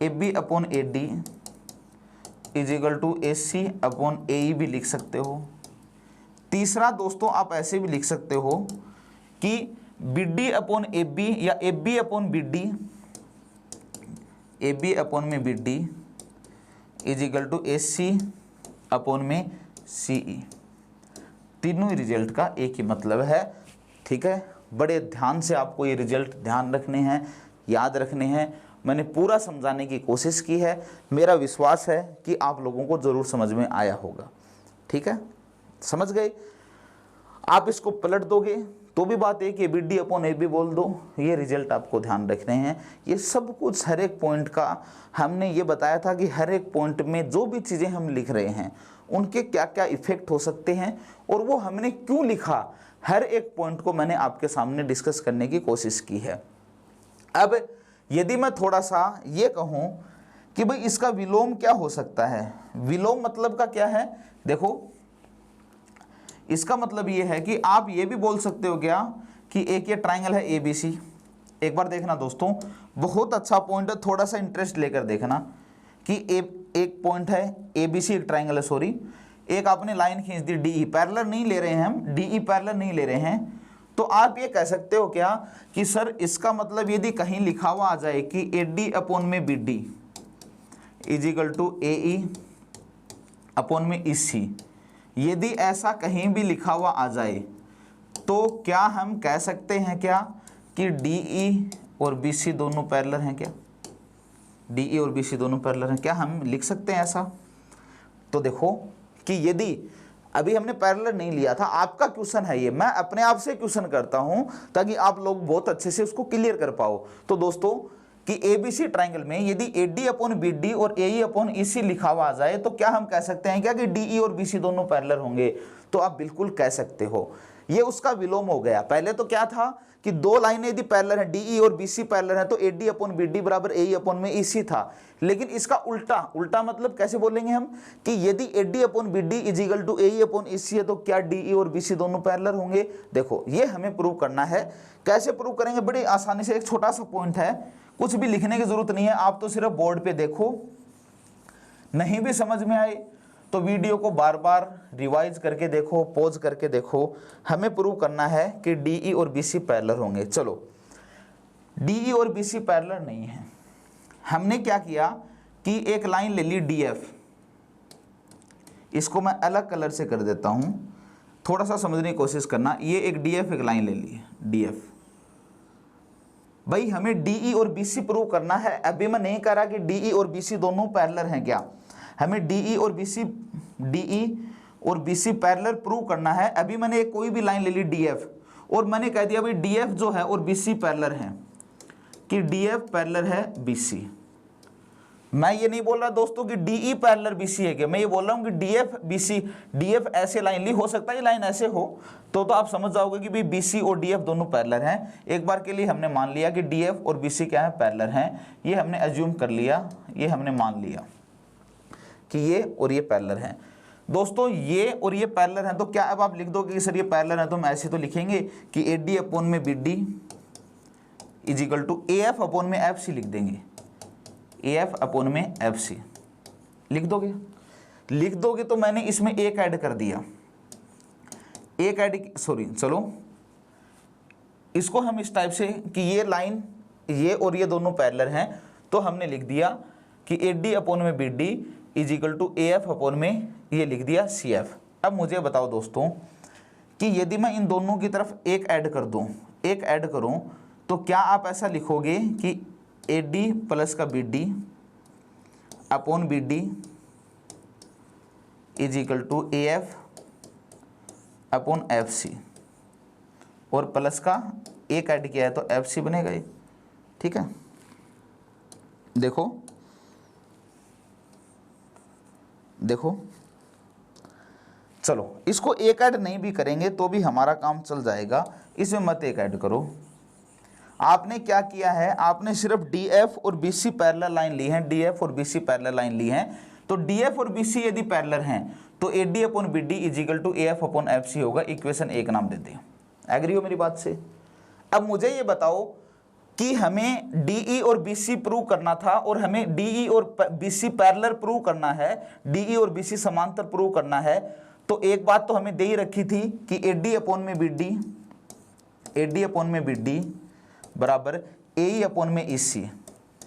Speaker 1: AB upon AD is equal to AC upon AE भी लिख सकते हो। तीसरा दोस्तों आप ऐसे भी लिख सकते हो कि BD अपॉन AB या AB upon BD, AB upon में BD is equal to AC upon में CE। तीनों ही रिजल्ट का एक ही मतलब है। ठीक है, बड़े ध्यान से आपको ये रिजल्ट ध्यान रखने हैं, याद रखने हैं। मैंने पूरा समझाने की कोशिश की है, मेरा विश्वास है कि आप लोगों को ज़रूर समझ में आया होगा। ठीक है, समझ गए। आप इसको पलट दोगे तो भी बात एक, BD अपॉन AB बोल दो, ये रिजल्ट आपको ध्यान रखने हैं। ये सब कुछ हर एक पॉइंट का हमने ये बताया था कि हर एक पॉइंट में जो भी चीज़ें हम लिख रहे हैं उनके क्या क्या इफेक्ट हो सकते हैं और वो हमने क्यों लिखा, हर एक पॉइंट को मैंने आपके सामने डिस्कस करने की कोशिश की है। अब यदि मैं थोड़ा सा ये कहूँ कि भाई इसका विलोम क्या हो सकता है, विलोम मतलब का क्या है, देखो इसका मतलब ये है कि आप ये भी बोल सकते हो क्या कि एक ये ट्राइंगल है ABC। एक बार देखना दोस्तों, बहुत अच्छा पॉइंट है, थोड़ा सा इंटरेस्ट लेकर देखना कि एक पॉइंट है ABC, एक ट्राइंगल है, सॉरी, एक आपने लाइन खींच दी DE, पैरेलल नहीं ले रहे हैं हम, DE पैरेलल नहीं ले रहे हैं, तो आप ये कह सकते हो क्या कि सर इसका मतलब यदि कहीं लिखा हुआ आ जाए कि AD अपॉन में BD is equal to AE upon में EC, यदि ऐसा कहीं भी लिखा हुआ आ जाए तो क्या हम कह सकते हैं क्या कि DE और BC दोनों पैरेलल हैं क्या, DE और BC दोनों पैरेलल हैं, क्या हम लिख सकते हैं ऐसा? तो देखो कि यदि अभी हमने पैरेलल नहीं लिया था, आपका क्वेश्चन है ये, मैं अपने आप से क्वेश्चन करता हूं ताकि आप लोग बहुत अच्छे से उसको क्लियर कर पाओ। तो दोस्तों कि ABC ट्राइंगल में यदि AD अपॉन BD और AE अपॉन EC लिखा हुआ आ जाए तो क्या हम कह सकते हैं क्या कि DE और BC दोनों पैरेलल होंगे? तो आप बिल्कुल कह सकते हो, ये उसका विलोम हो गया। पहले तो क्या था कि दो लाइनें यदि पैरेलल हैं, DE और BC पैरेलल हैं, तो AD अपॉन BD बराबर AE अपॉन में EC था। लेकिन इसका उल्टा, उल्टा मतलब कैसे बोलेंगे हम कि यदि AD upon BD is equal to AE upon EC है तो क्या DE और BC दोनों पैरेलल होंगे? देखो ये हमें प्रूव करना है। कैसे प्रूव करेंगे? बड़ी आसानी से, एक छोटा सा पॉइंट है, कुछ भी लिखने की जरूरत नहीं है, आप तो सिर्फ बोर्ड पे देखो, नहीं भी समझ में आए तो वीडियो को बार बार रिवाइज करके देखो, पॉज करके देखो। हमें प्रूव करना है कि DE और BC पैरेलल होंगे। चलो, DE और BC पैरेलल नहीं है। हमने क्या किया कि एक लाइन ले ली DF, इसको मैं अलग कलर से कर देता हूं, थोड़ा सा समझने की कोशिश करना। ये एक DF एक लाइन ले ली DF। भाई हमें DE और BC प्रूव करना है। अभी मैं नहीं कह रहा कि DE और BC दोनों पैरेलल हैं क्या, हमें DE और BC पैरेलल प्रूव करना है। अभी मैंने कोई भी लाइन ले ली DF और मैंने कह दिया भाई DF जो है और BC पैरेलल है, कि DF पैरेलल है BC। मैं ये नहीं बोल रहा दोस्तों कि DE पैरेलल BC है क्या, मैं ये बोल रहा हूँ कि DF BC, DF ऐसे लाइन ली, हो सकता है ये लाइन ऐसे हो, तो आप समझ जाओगे कि भाई BC और DF दोनों पैरेलल हैं। एक बार के लिए हमने मान लिया कि DF और BC क्या है, पैरेलल हैं। ये हमने अज्यूम कर लिया, ये हमने मान लिया कि ये और ये पैरेलल हैं। दोस्तों ये और ये पैरेलल हैं, तो क्या अब आप लिख दोगे कि सर ये पैरेलल है, तो हम ऐसे तो लिखेंगे कि AD अपॉन में BD is equal to AF upon में FC लिख देंगे, AF अपॉन में FC लिख दोगे तो मैंने इसमें एक ऐड कर दिया, चलो इसको हम इस टाइप से कि ये लाइन ये और ये दोनों पैरेलल हैं, तो हमने लिख दिया कि AD अपॉन में BD is equal to AF upon में ये लिख दिया CF। अब मुझे बताओ दोस्तों कि यदि मैं इन दोनों की तरफ एक ऐड करूं तो क्या आप ऐसा लिखोगे कि AD प्लस का BD upon BD is equal to AF upon FC, और प्लस का एक ऐड किया है तो FC बनेगा ये, ठीक है। देखो चलो, इसको एक ऐड नहीं भी करेंगे तो भी हमारा काम चल जाएगा, इसमें मत एक ऐड करो। आपने क्या किया है, आपने सिर्फ DF और BC पैरेलल लाइन ली है, DF और BC पैरेलल लाइन ली है। तो DF और BC यदि पैरेलल हैं तो AD upon BD is equal to AF upon FC होगा। इक्वेशन एक नाम देते हैं। एग्री हो मेरी बात से? अब मुझे ये बताओ कि हमें DE और BC प्रूव करना था और हमें DE और BC पैरेलल प्रूव करना है, DE और BC समांतर प्रूव करना है। तो एक बात तो हमें दे ही रखी थी कि AD अपॉन में BD बराबर AE अपॉन में EC,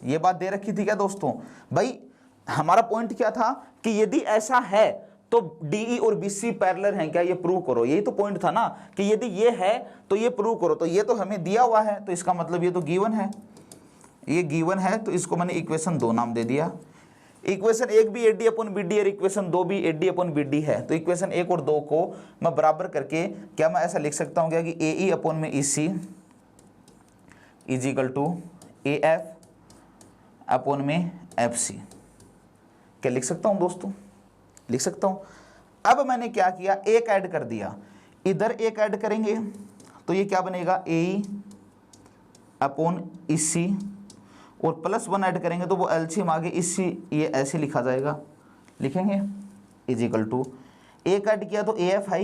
Speaker 1: ये बात दे रखी थी क्या दोस्तों? भाई हमारा पॉइंट क्या था कि यदि ऐसा है तो DE और BC पैरेलल हैं क्या, ये प्रूव करो। यही तो पॉइंट था ना कि यदि ये है तो ये प्रूव करो। तो ये तो हमें दिया हुआ है, तो इसका मतलब ये तो गिवन है, ये गिवन है, तो इसको मैंने इक्वेशन 2 नाम दे दिया। इक्वेशन 1 भी AD अपॉन BD और इक्वेशन 2 भी AD अपॉन BD है। तो इक्वेशन 1 और 2 को मैं बराबर करके क्या मैं ऐसा लिख सकता हूँ क्या कि AE अपॉन में EC is equal to AF upon में FC, क्या लिख सकता हूँ दोस्तों? लिख सकता हूँ। अब मैंने क्या किया, एक ऐड कर दिया, इधर एक ऐड करेंगे तो ये क्या बनेगा, AE अपॉन EC, और प्लस 1 ऐड करेंगे तो वो एलसीएम आगे EC ये ऐसे लिखा जाएगा, लिखेंगे इज इक्वल टू, एक ऐड किया तो AF है,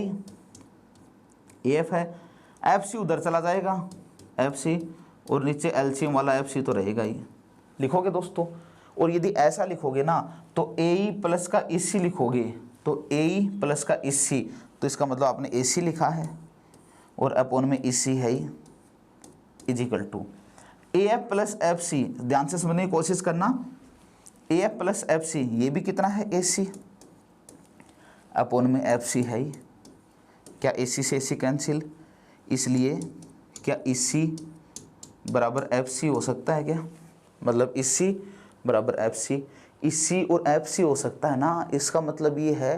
Speaker 1: AF है, FC उधर चला जाएगा FC, और नीचे एलसीएम वाला FC तो रहेगा ही। लिखोगे दोस्तों? और यदि ऐसा लिखोगे ना तो AE प्लस का EC लिखोगे, तो AE प्लस का EC, तो इसका मतलब आपने AC लिखा है और अपॉन में EC है ही, is equal to AF plus FC। ध्यान से समझने की कोशिश करना, AF प्लस FC ये भी कितना है, AC अपॉन में FC है ही। क्या AC से AC कैंसिल, इसलिए क्या EC बराबर FC हो सकता है क्या, मतलब EC बराबर FC, EC और FC हो सकता है ना। इसका मतलब ये है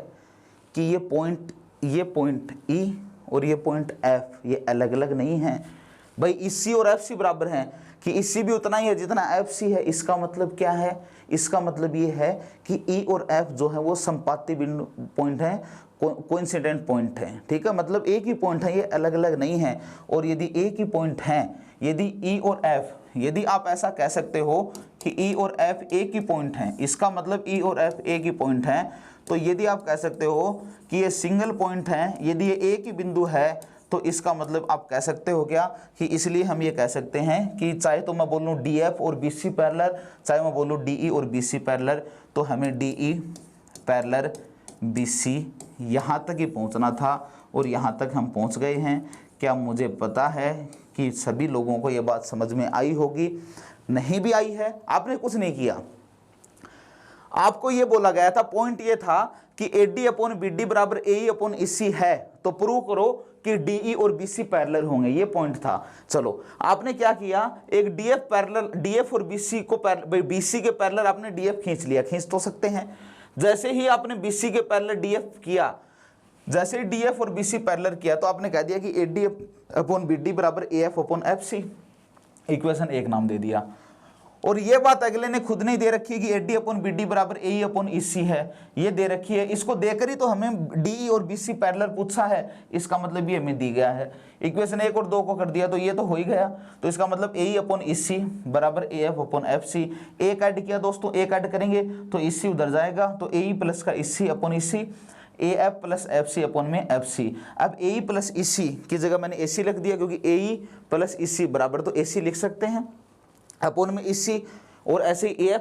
Speaker 1: कि ये पॉइंट E और ये पॉइंट F ये अलग अलग नहीं हैं भाई, EC और FC बराबर हैं कि EC भी उतना ही है जितना FC है। इसका मतलब क्या है, इसका मतलब ये है कि E और F जो है वो संपाती बिंदु पॉइंट हैं, कोइंसिडेंट पॉइंट हैं, ठीक है, मतलब एक ही पॉइंट है, ये अलग अलग नहीं है। और यदि एक ही पॉइंट हैं, यदि E और F, यदि आप ऐसा कह सकते हो कि E और F एक ही पॉइंट हैं, इसका मतलब E और F एक ही पॉइंट हैं, तो यदि आप कह सकते हो कि ये सिंगल पॉइंट हैं, यदि ये एक ही बिंदु है, तो इसका मतलब आप कह सकते हो क्या कि, इसलिए हम ये कह सकते हैं कि चाहे तो मैं बोलूँ DF और BC पैरेलल, चाहे मैं बोलूँ DE और BC पैरेलल, तो हमें DE पैरेलल BC, यहाँ तक ही पहुँचना था और यहाँ तक हम पहुँच गए हैं। क्या मुझे पता है कि सभी लोगों को ये बात समझ में आई होगी? नहीं भी आई है, आपने कुछ नहीं किया, आपको ये बोला गया था, पॉइंट ये था कि AD अपॉन BD बराबर AE अपॉन EC है, तो प्रूव करो कि DE और BC पैरेलल होंगे, ये पॉइंट था। चलो आपने क्या किया, एक DF पैरेलल, DF और BC को BC के पैरेलल आपने DF खींच लिया, खींच तो सकते हैं। जैसे ही आपने BC के पैरेलल DF किया, जैसे ही DF और BC पैरेलल किया, तो आपने कह दिया कि AD अपॉन BD बराबर AF अपॉन FC, इक्वेशन 1 नाम दे दिया। और ये बात अगले ने खुद नहीं दे रखी कि AD अपॉन BD बराबर AE अपॉन EC है, ये दे रखी है। इसको देकर ही तो हमें DE और BC पैरेलल पूछा है, इसका मतलब ये हमें दी गया है। इक्वेशन 1 और 2 को कर दिया तो ये तो हो ही गया, तो इसका मतलब AE अपॉन EC बराबर AF अपॉन FC। एक ऐड किया दोस्तों, एक ऐड करेंगे तो EC उधर जाएगा, तो AE प्लस का EC upon EC, AF plus FC upon में FC। अब AE प्लस EC की जगह मैंने AC लिख दिया, क्योंकि AE प्लस EC बराबर तो AC लिख सकते हैं अपॉन में EC, और ऐसे ही AF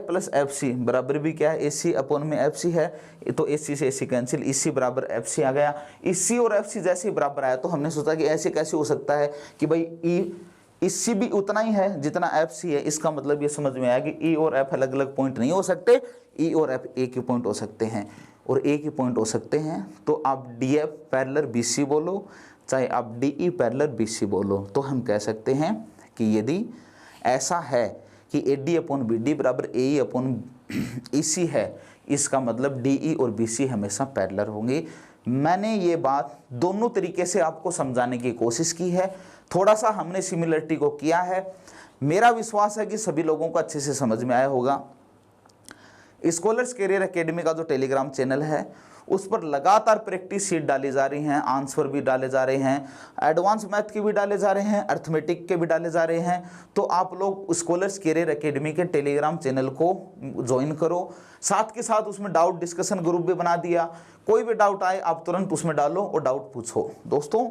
Speaker 1: प्लस FC बराबर भी क्या है, AC अपॉन में FC है, तो AC से AC कैंसिल, EC बराबर FC आ गया। EC और FC जैसे ही बराबर आया तो हमने सोचा कि ऐसे कैसे हो सकता है कि भाई EC भी उतना ही है जितना FC है, इसका मतलब ये समझ में आया कि E और F अलग अलग पॉइंट नहीं हो सकते, E और F एक ही पॉइंट हो सकते हैं, और एक ही पॉइंट हो सकते हैं। तो आप DF पैरेलल BC बोलो, चाहे आप DE पैरेलल BC बोलो, तो हम कह सकते हैं कि यदि ऐसा है कि AD अपॉन BD बराबर AE अपॉन EC है, इसका मतलब DE और BC हमेशा पैरेलल होंगे। मैंने ये बात दोनों तरीके से आपको समझाने की कोशिश की है, थोड़ा सा हमने सिमिलरिटी को किया है। मेरा विश्वास है कि सभी लोगों को अच्छे से समझ में आया होगा। स्कॉलर्स कैरियर एकेडमी का जो टेलीग्राम चैनल है, उस पर लगातार प्रैक्टिस शीट डाली जा रही हैं, आंसर भी डाले जा रहे हैं, एडवांस मैथ के भी डाले जा रहे हैं, अर्थमेटिक के भी डाले जा रहे हैं। तो आप लोग स्कॉलर्स कैरियर एकेडमी के टेलीग्राम चैनल को ज्वाइन करो, साथ के साथ उसमें डाउट डिस्कशन ग्रुप भी बना दिया। कोई भी डाउट आए आप तुरंत उसमें डालो और डाउट पूछो। दोस्तों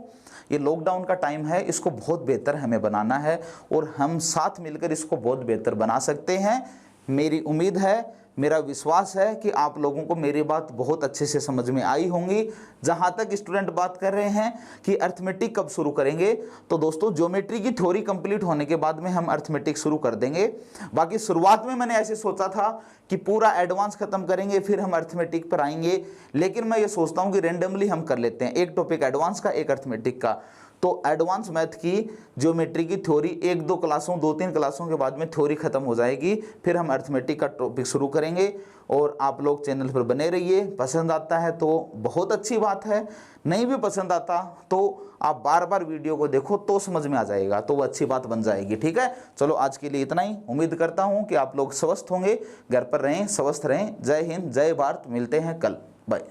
Speaker 1: ये लॉकडाउन का टाइम है, इसको बहुत बेहतर हमें बनाना है और हम साथ मिलकर इसको बहुत बेहतर बना सकते हैं। मेरी उम्मीद है, मेरा विश्वास है कि आप लोगों को मेरी बात बहुत अच्छे से समझ में आई होंगी। जहाँ तक स्टूडेंट बात कर रहे हैं कि अर्थमेटिक कब शुरू करेंगे, तो दोस्तों ज्योमेट्री की थ्योरी कंप्लीट होने के बाद में हम अर्थमेटिक शुरू कर देंगे। बाकी शुरुआत में मैंने ऐसे सोचा था कि पूरा एडवांस खत्म करेंगे फिर हम अर्थमेटिक पर आएंगे, लेकिन मैं ये सोचता हूँ कि रेंडमली हम कर लेते हैं, एक टॉपिक एडवांस का, एक अर्थमेटिक का। तो एडवांस मैथ की ज्योमेट्री की थ्योरी 1-2 क्लासों 2-3 क्लासों के बाद में थ्योरी खत्म हो जाएगी, फिर हम अर्थमेटिक का टॉपिक शुरू करेंगे। और आप लोग चैनल पर बने रहिए, पसंद आता है तो बहुत अच्छी बात है, नहीं भी पसंद आता तो आप बार बार वीडियो को देखो तो समझ में आ जाएगा, तो वो अच्छी बात बन जाएगी। ठीक है, चलो आज के लिए इतना ही। उम्मीद करता हूँ कि आप लोग स्वस्थ होंगे, घर पर रहें, स्वस्थ रहें। जय हिंद, जय भारत, मिलते हैं कल, बाय।